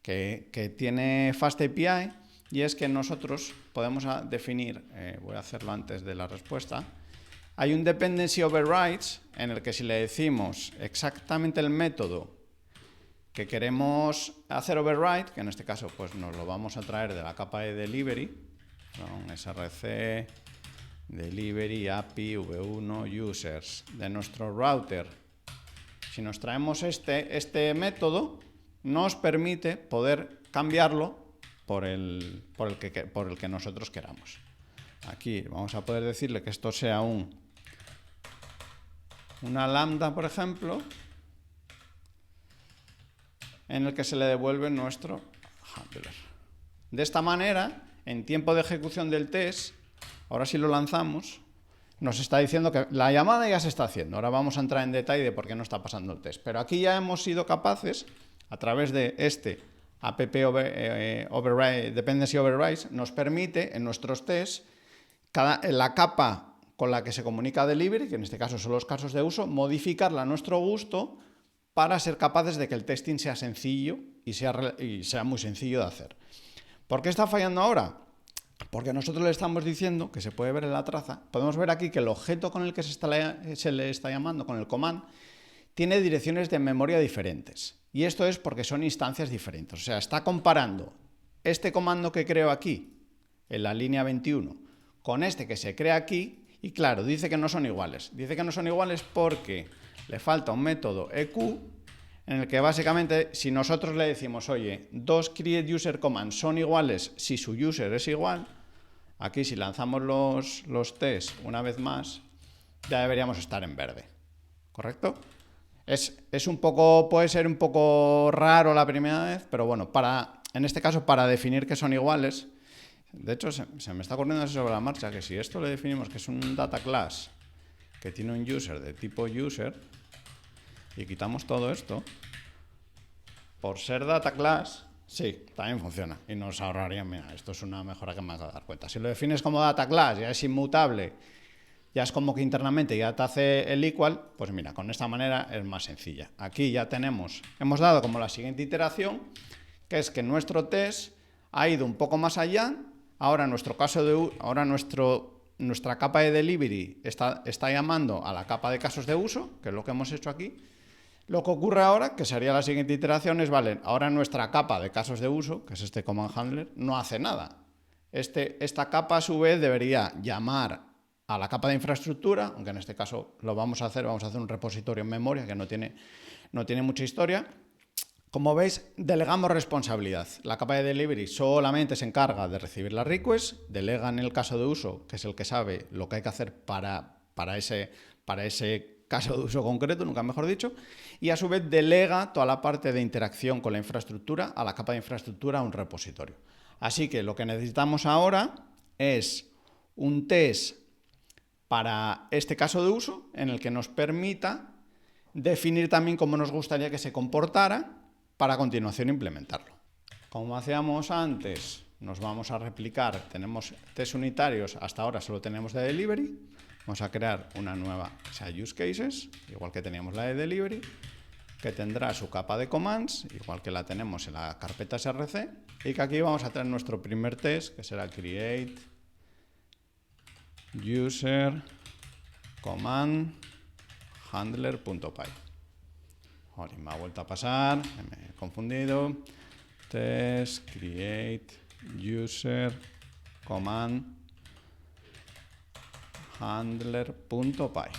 que tiene FastAPI y es que nosotros podemos definir, voy a hacerlo antes de la respuesta, hay un dependency overrides en el que si le decimos exactamente el método que queremos hacer override, que en este caso pues nos lo vamos a traer de la capa de delivery, con src, delivery, API, v1, users, de nuestro router. Si nos traemos este método, nos permite poder cambiarlo por el que nosotros queramos. Aquí vamos a poder decirle que esto sea una lambda, por ejemplo, en el que se le devuelve nuestro handler. De esta manera, en tiempo de ejecución del test, ahora si lo lanzamos, nos está diciendo que la llamada ya se está haciendo. Ahora vamos a entrar en detalle de por qué no está pasando el test. Pero aquí ya hemos sido capaces, a través de este app dependency overrides, nos permite en nuestros tests, la capa con la que se comunica delivery, que en este caso son los casos de uso, modificarla a nuestro gusto para ser capaces de que el testing sea sencillo y sea muy sencillo de hacer. ¿Por qué está fallando ahora? Porque nosotros le estamos diciendo, que se puede ver en la traza, podemos ver aquí que el objeto con el que se le está llamando, con el command, tiene direcciones de memoria diferentes. Y esto es porque son instancias diferentes. O sea, está comparando este comando que creo aquí, en la línea 21, con este que se crea aquí, y claro, dice que no son iguales. Dice que no son iguales porque le falta un método EQ, en el que básicamente, si nosotros le decimos, oye, dos createUserCommands son iguales si su user es igual, aquí si lanzamos los tests una vez más, ya deberíamos estar en verde, ¿correcto? Puede ser un poco raro la primera vez, pero bueno, en este caso para definir que son iguales, de hecho se me está ocurriendo así sobre la marcha, que si esto le definimos que es un data class que tiene un user de tipo user, y quitamos todo esto, por ser data class, sí, también funciona y nos ahorraría, mira, esto es una mejora que me acabo de dar cuenta. Si lo defines como data class, ya es inmutable, ya es como que internamente ya te hace el equal, pues mira, con esta manera es más sencilla. Aquí ya hemos dado como la siguiente iteración, que es que nuestro test ha ido un poco más allá, ahora nuestra capa de delivery está llamando a la capa de casos de uso, que es lo que hemos hecho aquí. Lo que ocurre ahora, que sería la siguiente iteración, es, vale, ahora nuestra capa de casos de uso, que es este command handler, no hace nada. Esta capa a su vez debería llamar a la capa de infraestructura, aunque en este caso vamos a hacer un repositorio en memoria que no tiene mucha historia. Como veis, delegamos responsabilidad. La capa de delivery solamente se encarga de recibir las requests, delega en el caso de uso, que es el que sabe lo que hay que hacer para ese caso de uso concreto, nunca mejor dicho, y a su vez delega toda la parte de interacción con la infraestructura a la capa de infraestructura, a un repositorio. Así que lo que necesitamos ahora es un test para este caso de uso en el que nos permita definir también cómo nos gustaría que se comportara para a continuación implementarlo. Como hacíamos antes, nos vamos a replicar, tenemos test unitarios, hasta ahora solo tenemos de delivery, vamos a crear una nueva, que sea use cases, igual que teníamos la de delivery, que tendrá su capa de commands, igual que la tenemos en la carpeta src, y que aquí vamos a tener nuestro primer test, que será create user command handler.py. Ahora me ha vuelto a pasar, me he confundido. Test create user command handler.py.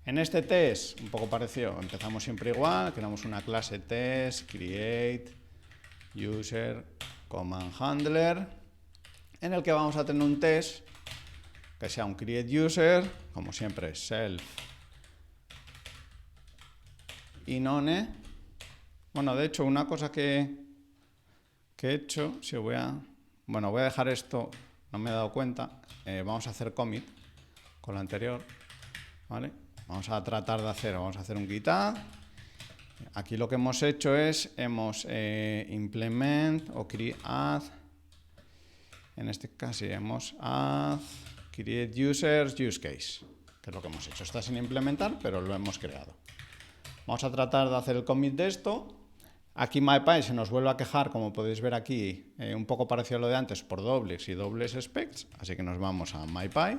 En este test, un poco parecido, empezamos siempre igual, creamos una clase test create user command handler, en el que vamos a tener un test que sea un create user, como siempre self inone. Bueno, de hecho, una cosa que he hecho, si voy a dejar esto, no me he dado cuenta, vamos a hacer commit con lo anterior, ¿vale? Vamos a hacer un git add. Aquí lo que hemos hecho es, implement o create add, en este caso hemos add create users use case, que es lo que hemos hecho. Está sin implementar, pero lo hemos creado. Vamos a tratar de hacer el commit de esto. Aquí MyPy se nos vuelve a quejar, como podéis ver aquí, un poco parecido a lo de antes, por dobles y dobles specs, así que nos vamos a MyPy.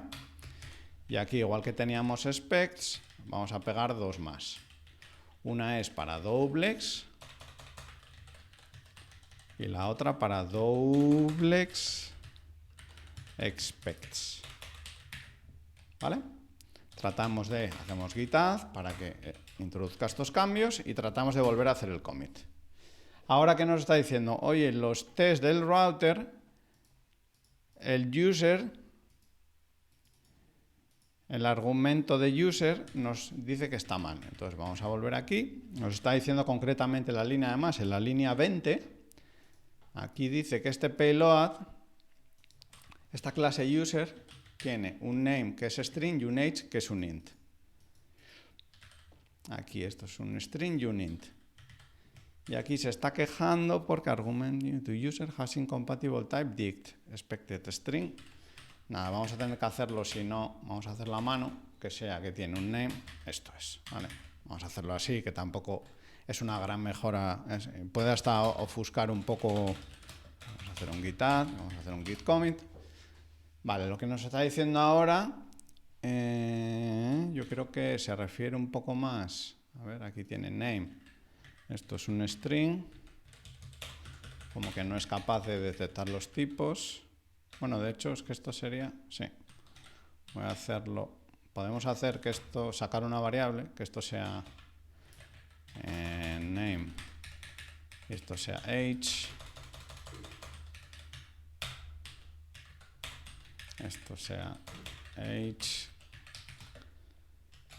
Y aquí, igual que teníamos specs, vamos a pegar dos más. Una es para doublex y la otra para doublex expects. ¿Vale? Hacemos git add para que introduzca estos cambios y tratamos de volver a hacer el commit. Ahora, ¿qué nos está diciendo? Oye, los tests del router, el user, el argumento de user nos dice que está mal. Entonces vamos a volver aquí. Nos está diciendo concretamente la línea, además, en la línea 20, aquí dice que este payload, esta clase user, tiene un name que es string y un age que es un int. Aquí esto es un string y un int. Y aquí se está quejando porque argument to user has incompatible type dict expected string. Nada, vamos a tener que hacerlo, si no, vamos a hacerlo a mano, que sea que tiene un name, esto es, ¿vale? Vamos a hacerlo así, que tampoco es una gran mejora, puede hasta ofuscar un poco. Vamos a hacer un git add, vamos a hacer un git commit. Vale, lo que nos está diciendo ahora, yo creo que se refiere un poco más, a ver, aquí tiene name, esto es un string, como que no es capaz de detectar los tipos. Bueno, de hecho es que esto sería, sí, voy a hacerlo, podemos hacer que esto, sacar una variable, que esto sea name, y esto sea age, esto sea age,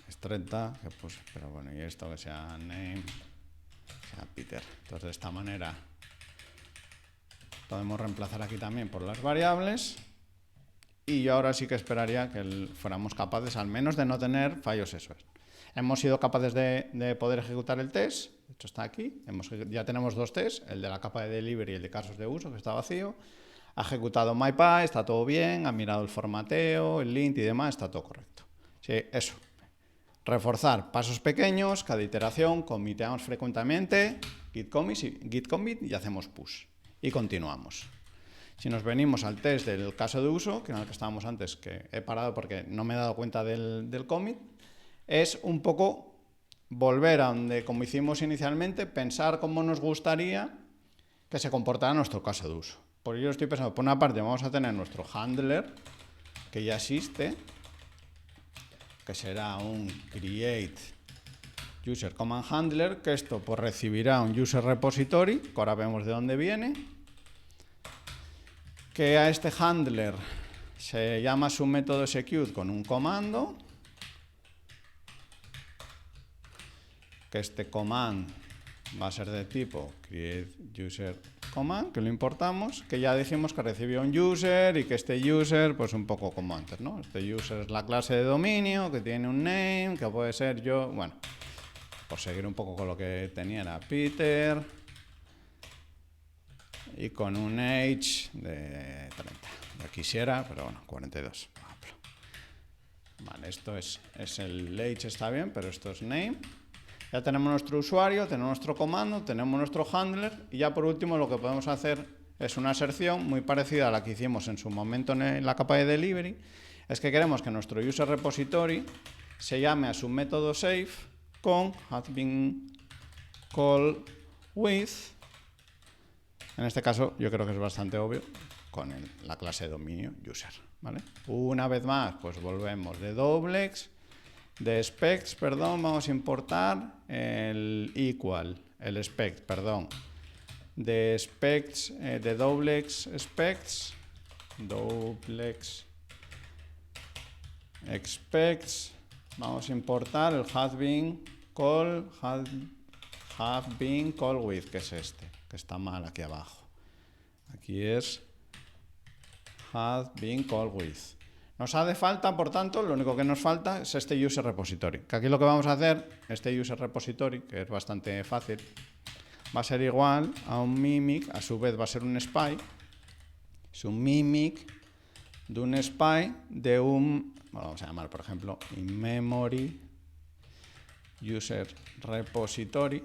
es 30, que pues, pero bueno, y esto que sea name, sea Peter. Entonces de esta manera podemos reemplazar aquí también por las variables y yo ahora sí que esperaría que fuéramos capaces al menos de no tener fallos esos. Hemos sido capaces de poder ejecutar el test, de hecho está aquí, ya tenemos dos tests, el de la capa de delivery y el de casos de uso, que está vacío. Ha ejecutado MyPy, está todo bien, ha mirado el formateo, el lint y demás, está todo correcto. Sí, eso. Reforzar pasos pequeños, cada iteración, commiteamos frecuentemente, git commit y hacemos push. Y continuamos. Si nos venimos al test del caso de uso, que en el que estábamos antes, que he parado porque no me he dado cuenta del commit, es un poco volver a donde, como hicimos inicialmente, pensar cómo nos gustaría que se comportara nuestro caso de uso. Porque yo estoy pensando, por una parte vamos a tener nuestro handler, que ya existe, que será un create user command handler, que esto pues recibirá un user repository, que ahora vemos de dónde viene, que a este handler se llama su método execute con un comando, que este command va a ser de tipo create user command, que lo importamos, que ya dijimos que recibió un user y que este user, pues un poco como antes, ¿no? Este user es la clase de dominio, que tiene un name, que puede ser yo, bueno, por seguir un poco con lo que tenía era Peter, y con un age de 30. Ya quisiera, pero bueno, 42, por ejemplo. Vale, esto es el age, está bien, pero esto es name. Ya tenemos nuestro usuario, tenemos nuestro comando, tenemos nuestro handler y ya por último lo que podemos hacer es una aserción muy parecida a la que hicimos en su momento en la capa de delivery. Es que queremos que nuestro user repository se llame a su método save con has been called with, en este caso yo creo que es bastante obvio, con la clase de dominio user, ¿vale? Una vez más, pues volvemos de doublex. De specs, perdón, vamos a importar el equal, el spec, perdón. De specs, de doublex specs, doublex expects, vamos a importar el has been call have been called with, que es este, que está mal aquí abajo. Aquí es have been called with. Nos hace falta, por tanto, lo único que nos falta es este user repository. Que aquí lo que vamos a hacer, este user repository, que es bastante fácil, va a ser igual a un mimic, a su vez va a ser un spy. Es un mimic de un spy de un, bueno, vamos a llamar, por ejemplo, in-memory user repository.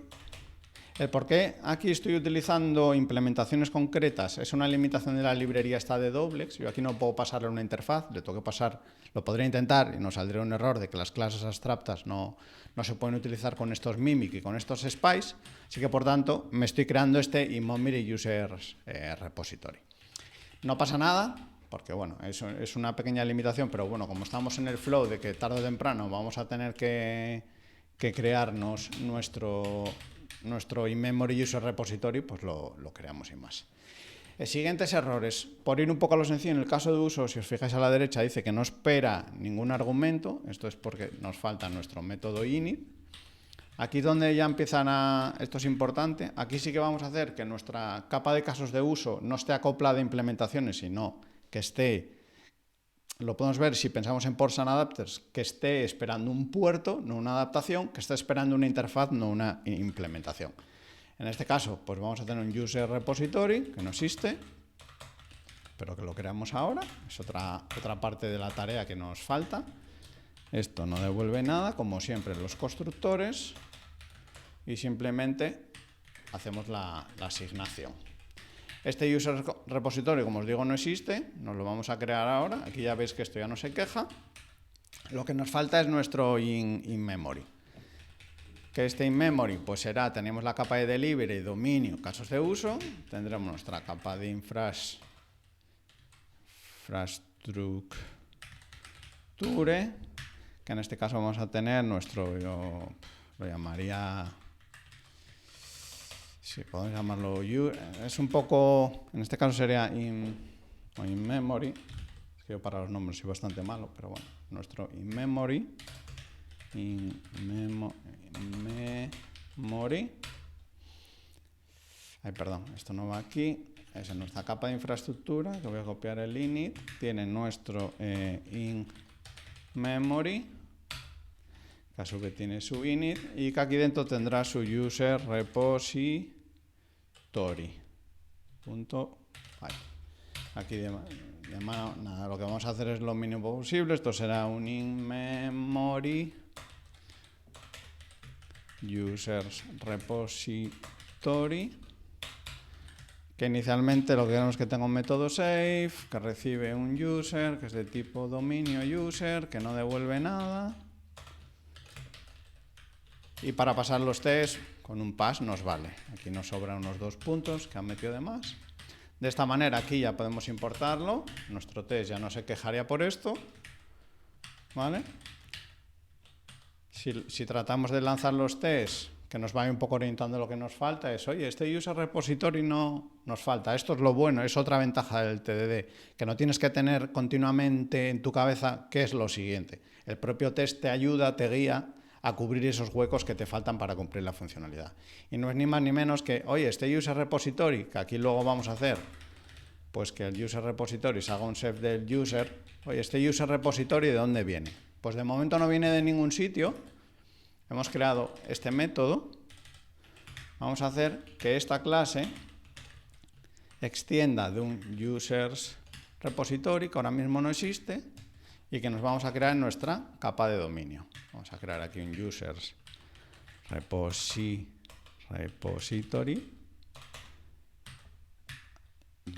El por qué aquí estoy utilizando implementaciones concretas es una limitación de la librería esta de Doblex. Yo aquí no puedo pasarle una interfaz, le tengo que pasar, lo podría intentar y nos saldría un error de que las clases abstractas no se pueden utilizar con estos mimic y con estos spies. Así que por tanto me estoy creando este in-memory user repository. No pasa nada, porque bueno, es una pequeña limitación, pero bueno, como estamos en el flow de que tarde o temprano vamos a tener que crearnos nuestro in-memory user repository, pues lo creamos sin más. Siguientes errores. Por ir un poco a lo sencillo, en el caso de uso, si os fijáis a la derecha, dice que no espera ningún argumento. Esto es porque nos falta nuestro método init. Aquí donde ya empiezan a... Esto es importante. Aquí sí que vamos a hacer que nuestra capa de casos de uso no esté acoplada a implementaciones, sino que esté... Lo podemos ver si pensamos en ports and adapters, que esté esperando un puerto, no una adaptación, que esté esperando una interfaz, no una implementación. En este caso, pues vamos a tener un user repository, que no existe, pero que lo creamos ahora. Es otra parte de la tarea que nos falta. Esto no devuelve nada, como siempre, los constructores, y simplemente hacemos la asignación. Este user repository, como os digo, no existe, nos lo vamos a crear ahora. Aquí ya veis que esto ya no se queja. Lo que nos falta es nuestro in-memory. Que este in-memory, pues será, tenemos la capa de delivery, dominio, casos de uso, tendremos nuestra capa de infraestructure, que en este caso vamos a tener nuestro, yo lo llamaría... Sí, podemos llamarlo, es un poco, en este caso sería in-memory, es que yo para los nombres soy bastante malo, pero bueno, nuestro in-memory, perdón, esto no va aquí, es en nuestra capa de infraestructura, que voy a copiar el init, tiene nuestro in-memory, que a su vez tiene su init, y que aquí dentro tendrá su user repository. Aquí de mano, nada, lo que vamos a hacer es lo mínimo posible. Esto será un in-memory users repository, que inicialmente lo que queremos es que tenga un método save, que recibe un user, que es de tipo dominio user, que no devuelve nada. Y para pasar los tests, con un pass nos vale. Aquí nos sobran unos 2 puntos que han metido de más. De esta manera aquí ya podemos importarlo. Nuestro test ya no se quejaría por esto. ¿Vale? Si tratamos de lanzar los tests, que nos vaya un poco orientando lo que nos falta, es, oye, este user repository no nos falta. Esto es lo bueno, es otra ventaja del TDD, que no tienes que tener continuamente en tu cabeza qué es lo siguiente. El propio test te ayuda, te guía a cubrir esos huecos que te faltan para cumplir la funcionalidad. Y no es ni más ni menos que, oye, este user repository, que aquí luego vamos a hacer, pues que el user repository se haga un save del user. Oye, este user repository, ¿de dónde viene? Pues de momento no viene de ningún sitio. Hemos creado este método. Vamos a hacer que esta clase extienda de un users repository, que ahora mismo no existe, y que nos vamos a crear en nuestra capa de dominio. Vamos a crear aquí un users repository,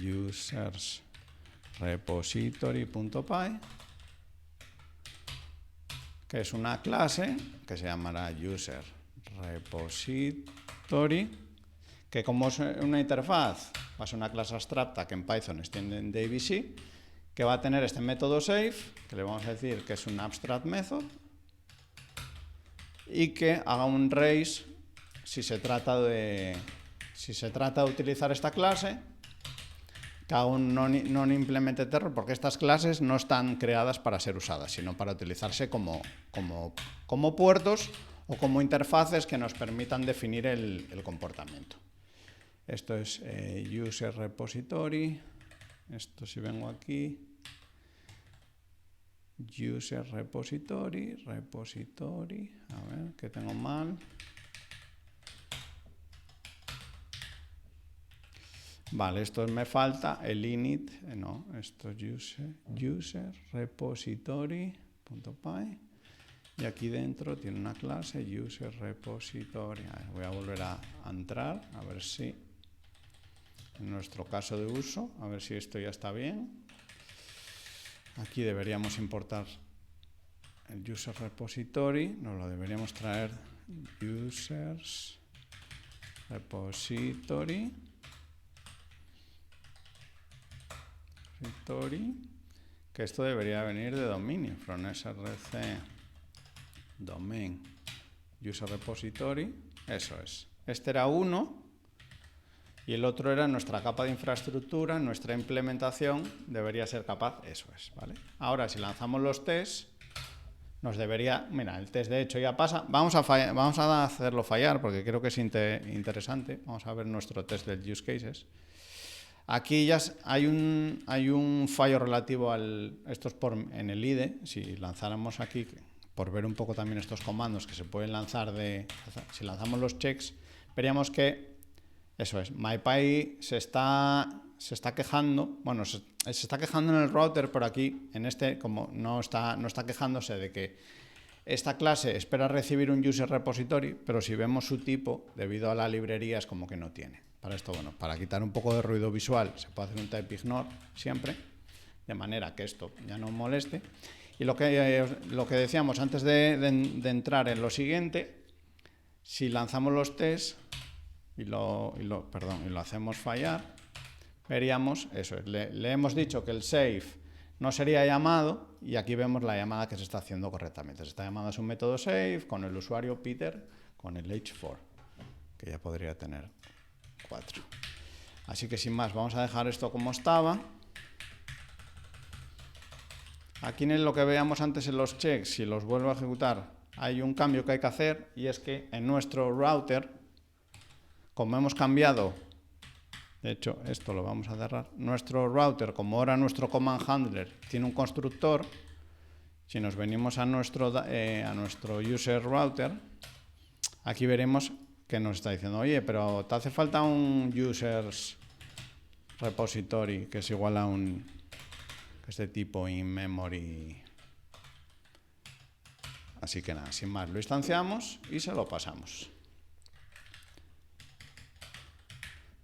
users repository.py, que es una clase que se llamará user repository, que como es una interfaz, va a ser una clase abstracta que en Python extienden de ABC, que va a tener este método save, que le vamos a decir que es un abstract method, y que haga un raise si se trata de utilizar esta clase, que haga un non-implemented error, porque estas clases no están creadas para ser usadas, sino para utilizarse como puertos o como interfaces que nos permitan definir el comportamiento. Esto es user repository. Esto si vengo aquí, user repository, a ver, que tengo mal. Vale, esto me falta el init, no, esto es user repository.py y aquí dentro tiene una clase user repository. A ver, voy a volver a entrar, a ver si en nuestro caso de uso, a ver si esto ya está bien. Aquí deberíamos importar el user repository, nos lo deberíamos traer users repository, que esto debería venir de dominio, from src domain user repository, eso es. Este era uno y el otro era nuestra capa de infraestructura, nuestra implementación debería ser capaz, eso es, ¿vale? Ahora si lanzamos los tests, nos debería, mira, el test de hecho ya pasa, vamos a hacerlo fallar porque creo que es interesante, vamos a ver nuestro test del use cases. Aquí ya hay un fallo relativo esto es en el IDE, si lanzáramos aquí, por ver un poco también estos comandos que se pueden lanzar si lanzamos los checks, veríamos que, eso es, MyPy se está quejando, bueno, se está quejando en el router, pero aquí, en este, como no está quejándose de que esta clase espera recibir un user repository, pero si vemos su tipo, debido a la librería, es como que no tiene. Para esto, bueno, para quitar un poco de ruido visual, se puede hacer un type ignore siempre, de manera que esto ya no moleste. Y lo que decíamos antes de entrar en lo siguiente, si lanzamos los tests y lo hacemos fallar, veríamos, eso es, le hemos dicho que el save no sería llamado y aquí vemos la llamada que se está haciendo correctamente. Se está llamando a un método save con el usuario Peter, con el h4, que ya podría tener 4. Así que sin más, vamos a dejar esto como estaba. Aquí en lo que veíamos antes en los checks, si los vuelvo a ejecutar, hay un cambio que hay que hacer y es que en nuestro router, como hemos cambiado, de hecho esto lo vamos a cerrar, nuestro router, como ahora nuestro command handler tiene un constructor, si nos venimos a nuestro user router, aquí veremos que nos está diciendo, oye, pero te hace falta un users repository que es igual a este tipo in memory. Así que nada, sin más, lo instanciamos y se lo pasamos.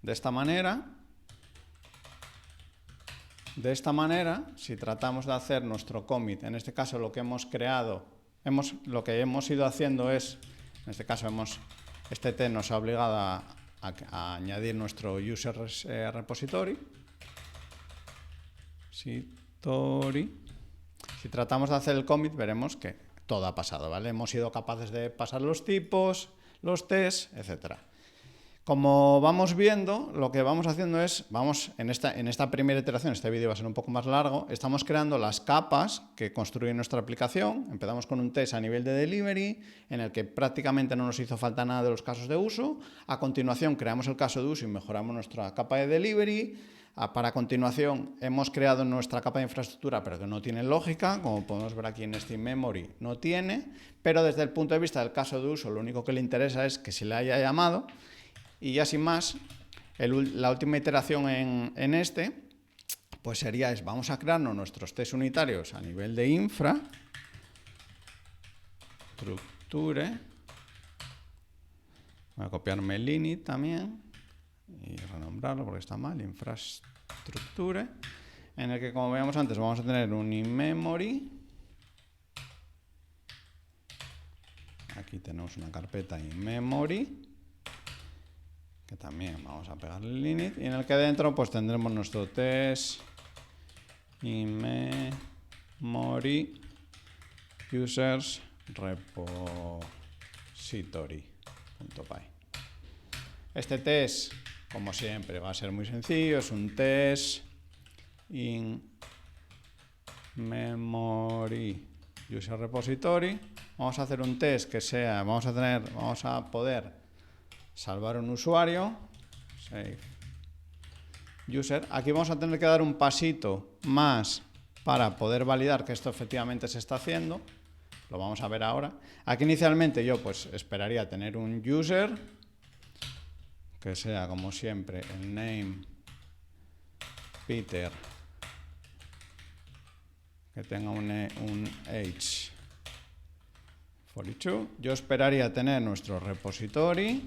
De esta manera, si tratamos de hacer nuestro commit, en este caso lo que hemos creado, lo que hemos ido haciendo es, en este caso este T nos ha obligado a añadir nuestro user repository. Si tratamos de hacer el commit, veremos que todo ha pasado, ¿vale? Hemos sido capaces de pasar los tipos, los tests, etc. Como vamos viendo, lo que vamos haciendo es, en esta primera iteración, este vídeo va a ser un poco más largo, estamos creando las capas que construyen nuestra aplicación. Empezamos con un test a nivel de delivery, en el que prácticamente no nos hizo falta nada de los casos de uso. A continuación creamos el caso de uso y mejoramos nuestra capa de delivery. Para continuación hemos creado nuestra capa de infraestructura, pero que no tiene lógica, como podemos ver aquí en este in-memory no tiene, pero desde el punto de vista del caso de uso lo único que le interesa es que se le haya llamado. Y ya sin más, la última iteración en pues sería vamos a crearnos nuestros test unitarios a nivel de infra, structure, voy a copiarme el init también y renombrarlo porque está mal, infrastructure, en el que como veíamos antes vamos a tener un in-memory, aquí tenemos una carpeta in-memory, que también vamos a pegarle el init, y en el que dentro pues tendremos nuestro test in-memory users repository.py. Este test, como siempre, va a ser muy sencillo, es un test in-memory user repository. Vamos a hacer un test que sea, vamos a poder salvar un usuario. Save user. Aquí vamos a tener que dar un pasito más para poder validar que esto efectivamente se está haciendo. Lo vamos a ver ahora. Aquí inicialmente yo pues esperaría tener un user que sea como siempre el name Peter, que tenga un age 42. Yo esperaría tener nuestro repository,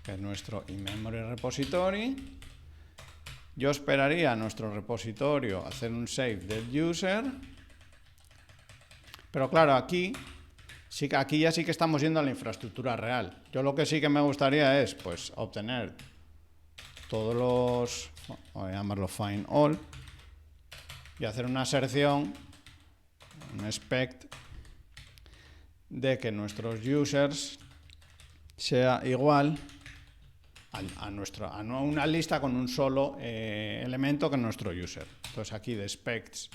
que es nuestro in-memory repository. Yo esperaría a nuestro repositorio hacer un save del user. Pero claro, aquí ya sí que estamos yendo a la infraestructura real. Yo lo que sí que me gustaría es pues obtener todos los, voy a llamarlo find all, y hacer una aserción, un expect, de que nuestros users sea igual a una lista con un solo elemento que nuestro user. Entonces aquí de specs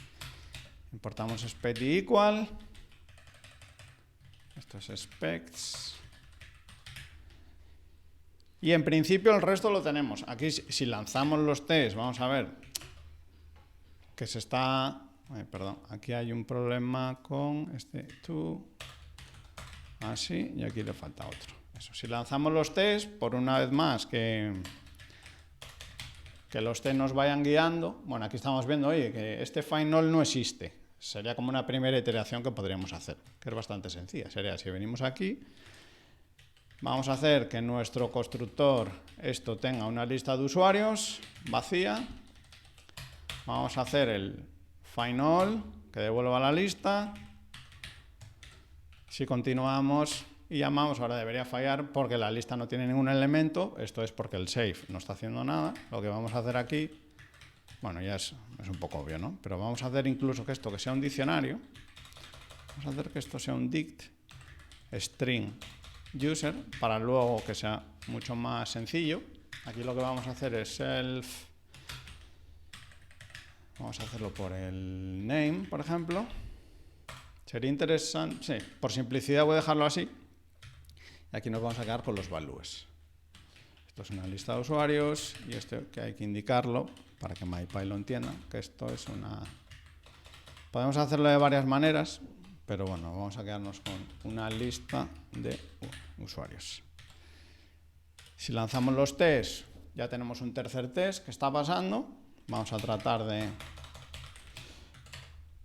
importamos expect y equal. Esto es specs. Y en principio el resto lo tenemos. Aquí si lanzamos los tests, vamos a ver que se está... perdón, aquí hay un problema con este to. Así, y aquí le falta otro. Eso, si lanzamos los tests, por una vez más que los tests nos vayan guiando. Bueno, aquí estamos viendo, oye, que este find all no existe. Sería como una primera iteración que podríamos hacer, que es bastante sencilla. Sería, si venimos aquí, vamos a hacer que nuestro constructor esto tenga una lista de usuarios vacía. Vamos a hacer el find all, que devuelva la lista. Si continuamos y llamamos, ahora debería fallar porque la lista no tiene ningún elemento. Esto es porque el save no está haciendo nada. Lo que vamos a hacer aquí, bueno, ya es un poco obvio, ¿no? Pero vamos a hacer incluso que esto que sea un diccionario. Vamos a hacer que esto sea un dict string user para luego que sea mucho más sencillo. Aquí lo que vamos a hacer es self. Vamos a hacerlo por el name, por ejemplo. Sería interesante, sí, por simplicidad voy a dejarlo así. Y aquí nos vamos a quedar con los values. Esto es una lista de usuarios y esto que hay que indicarlo para que MyPy lo entienda, que esto es una... Podemos hacerlo de varias maneras, pero bueno, vamos a quedarnos con una lista de usuarios. Si lanzamos los tests, ya tenemos un tercer test que está pasando. Vamos a tratar de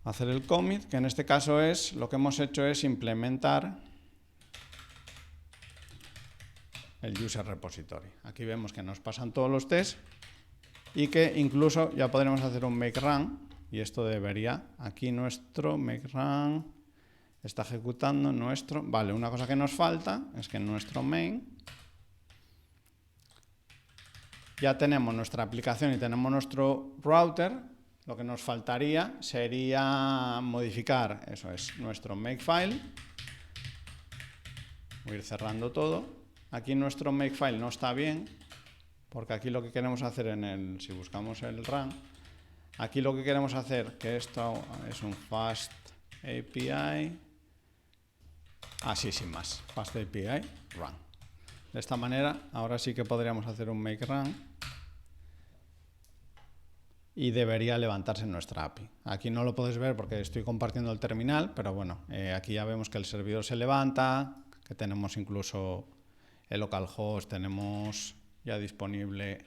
hacer el commit, que en este caso es, lo que hemos hecho es implementar el user repository. Aquí vemos que nos pasan todos los tests y que incluso ya podremos hacer un make run y esto debería, aquí nuestro make run está ejecutando nuestro, vale, una cosa que nos falta es que en nuestro main ya tenemos nuestra aplicación y tenemos nuestro router. Lo que nos faltaría sería modificar, eso es, nuestro makefile. Voy a ir cerrando todo. Aquí nuestro makefile no está bien, porque aquí lo que queremos hacer si buscamos el run, aquí lo que queremos hacer, que esto es un fast API, así sin más, fast API run. De esta manera, ahora sí que podríamos hacer un make run. Y debería levantarse en nuestra API. Aquí no lo podéis ver porque estoy compartiendo el terminal, pero bueno, aquí ya vemos que el servidor se levanta, que tenemos incluso el localhost, tenemos ya disponible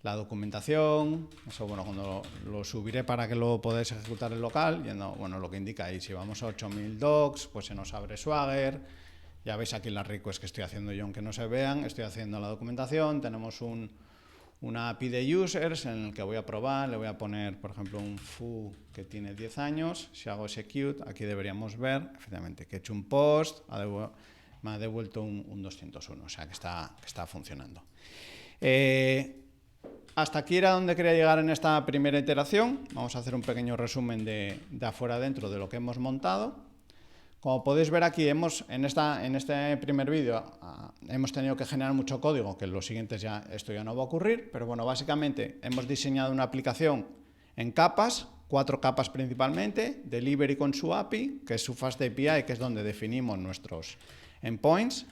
la documentación. Eso, bueno, cuando lo subiré para que lo podáis ejecutar en local, yendo, bueno, lo que indica ahí, si vamos a 8000 docs, pues se nos abre Swagger. Ya veis aquí las requests que estoy haciendo yo, aunque no se vean, estoy haciendo la documentación, tenemos una API de users en el que voy a probar, le voy a poner, por ejemplo, un foo que tiene 10 años. Si hago execute, aquí deberíamos ver, efectivamente, que he hecho un post, me ha devuelto un 201, o sea que está funcionando. Hasta aquí era donde quería llegar en esta primera iteración. Vamos a hacer un pequeño resumen de afuera adentro de lo que hemos montado. Como podéis ver aquí, en este primer vídeo hemos tenido que generar mucho código, que en los siguientes esto ya no va a ocurrir, pero bueno, básicamente hemos diseñado una aplicación en capas, 4 capas principalmente, Delivery con su API, que es su Fast API, que es donde definimos nuestros endpoints.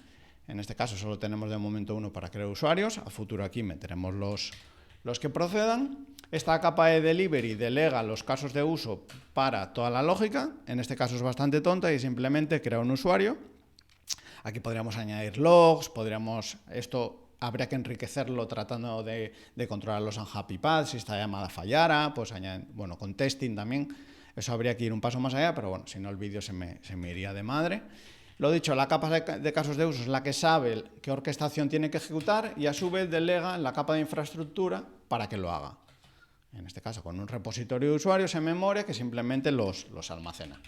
En este caso solo tenemos de momento uno para crear usuarios, a futuro aquí meteremos los que procedan. Esta capa de Delivery delega los casos de uso para toda la lógica, en este caso es bastante tonta y simplemente crea un usuario. Aquí podríamos añadir logs, esto habría que enriquecerlo tratando de controlar los unhappy paths, si esta llamada fallara, pues con testing también, eso habría que ir un paso más allá, pero bueno, si no el vídeo se me iría de madre. Lo dicho, la capa de casos de uso es la que sabe qué orquestación tiene que ejecutar y a su vez delega en la capa de infraestructura para que lo haga. En este caso con un repositorio de usuarios en memoria que simplemente los almacena.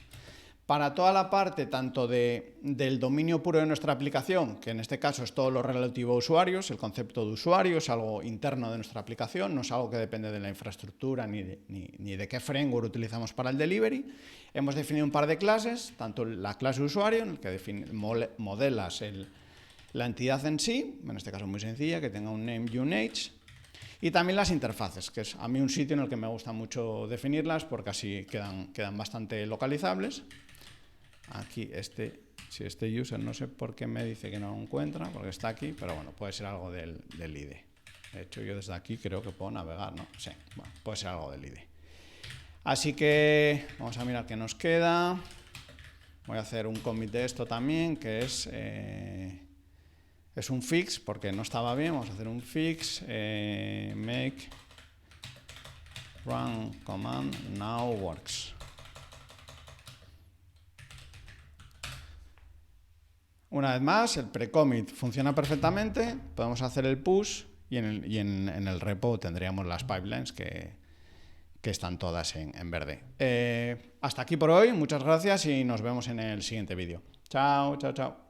Para toda la parte tanto del dominio puro de nuestra aplicación, que en este caso es todo lo relativo a usuarios, el concepto de usuario es algo interno de nuestra aplicación, no es algo que depende de la infraestructura ni de qué framework utilizamos para el delivery. Hemos definido un par de clases, tanto la clase usuario, en el que modelas la entidad en sí, en este caso muy sencilla, que tenga un name y un age, y también las interfaces, que es a mí un sitio en el que me gusta mucho definirlas porque así quedan bastante localizables. Aquí si este user no sé por qué me dice que no lo encuentra, porque está aquí, pero bueno, puede ser algo del IDE. De hecho, yo desde aquí creo que puedo navegar, ¿no? Sí, bueno, puede ser algo del IDE. Así que vamos a mirar qué nos queda. Voy a hacer un commit de esto también, que es un fix, porque no estaba bien. Vamos a hacer un fix, make run command now works. Una vez más, el pre-commit funciona perfectamente, podemos hacer el push y en el repo tendríamos las pipelines que están todas en verde. Hasta aquí por hoy, muchas gracias y nos vemos en el siguiente vídeo. Chao, chao, chao.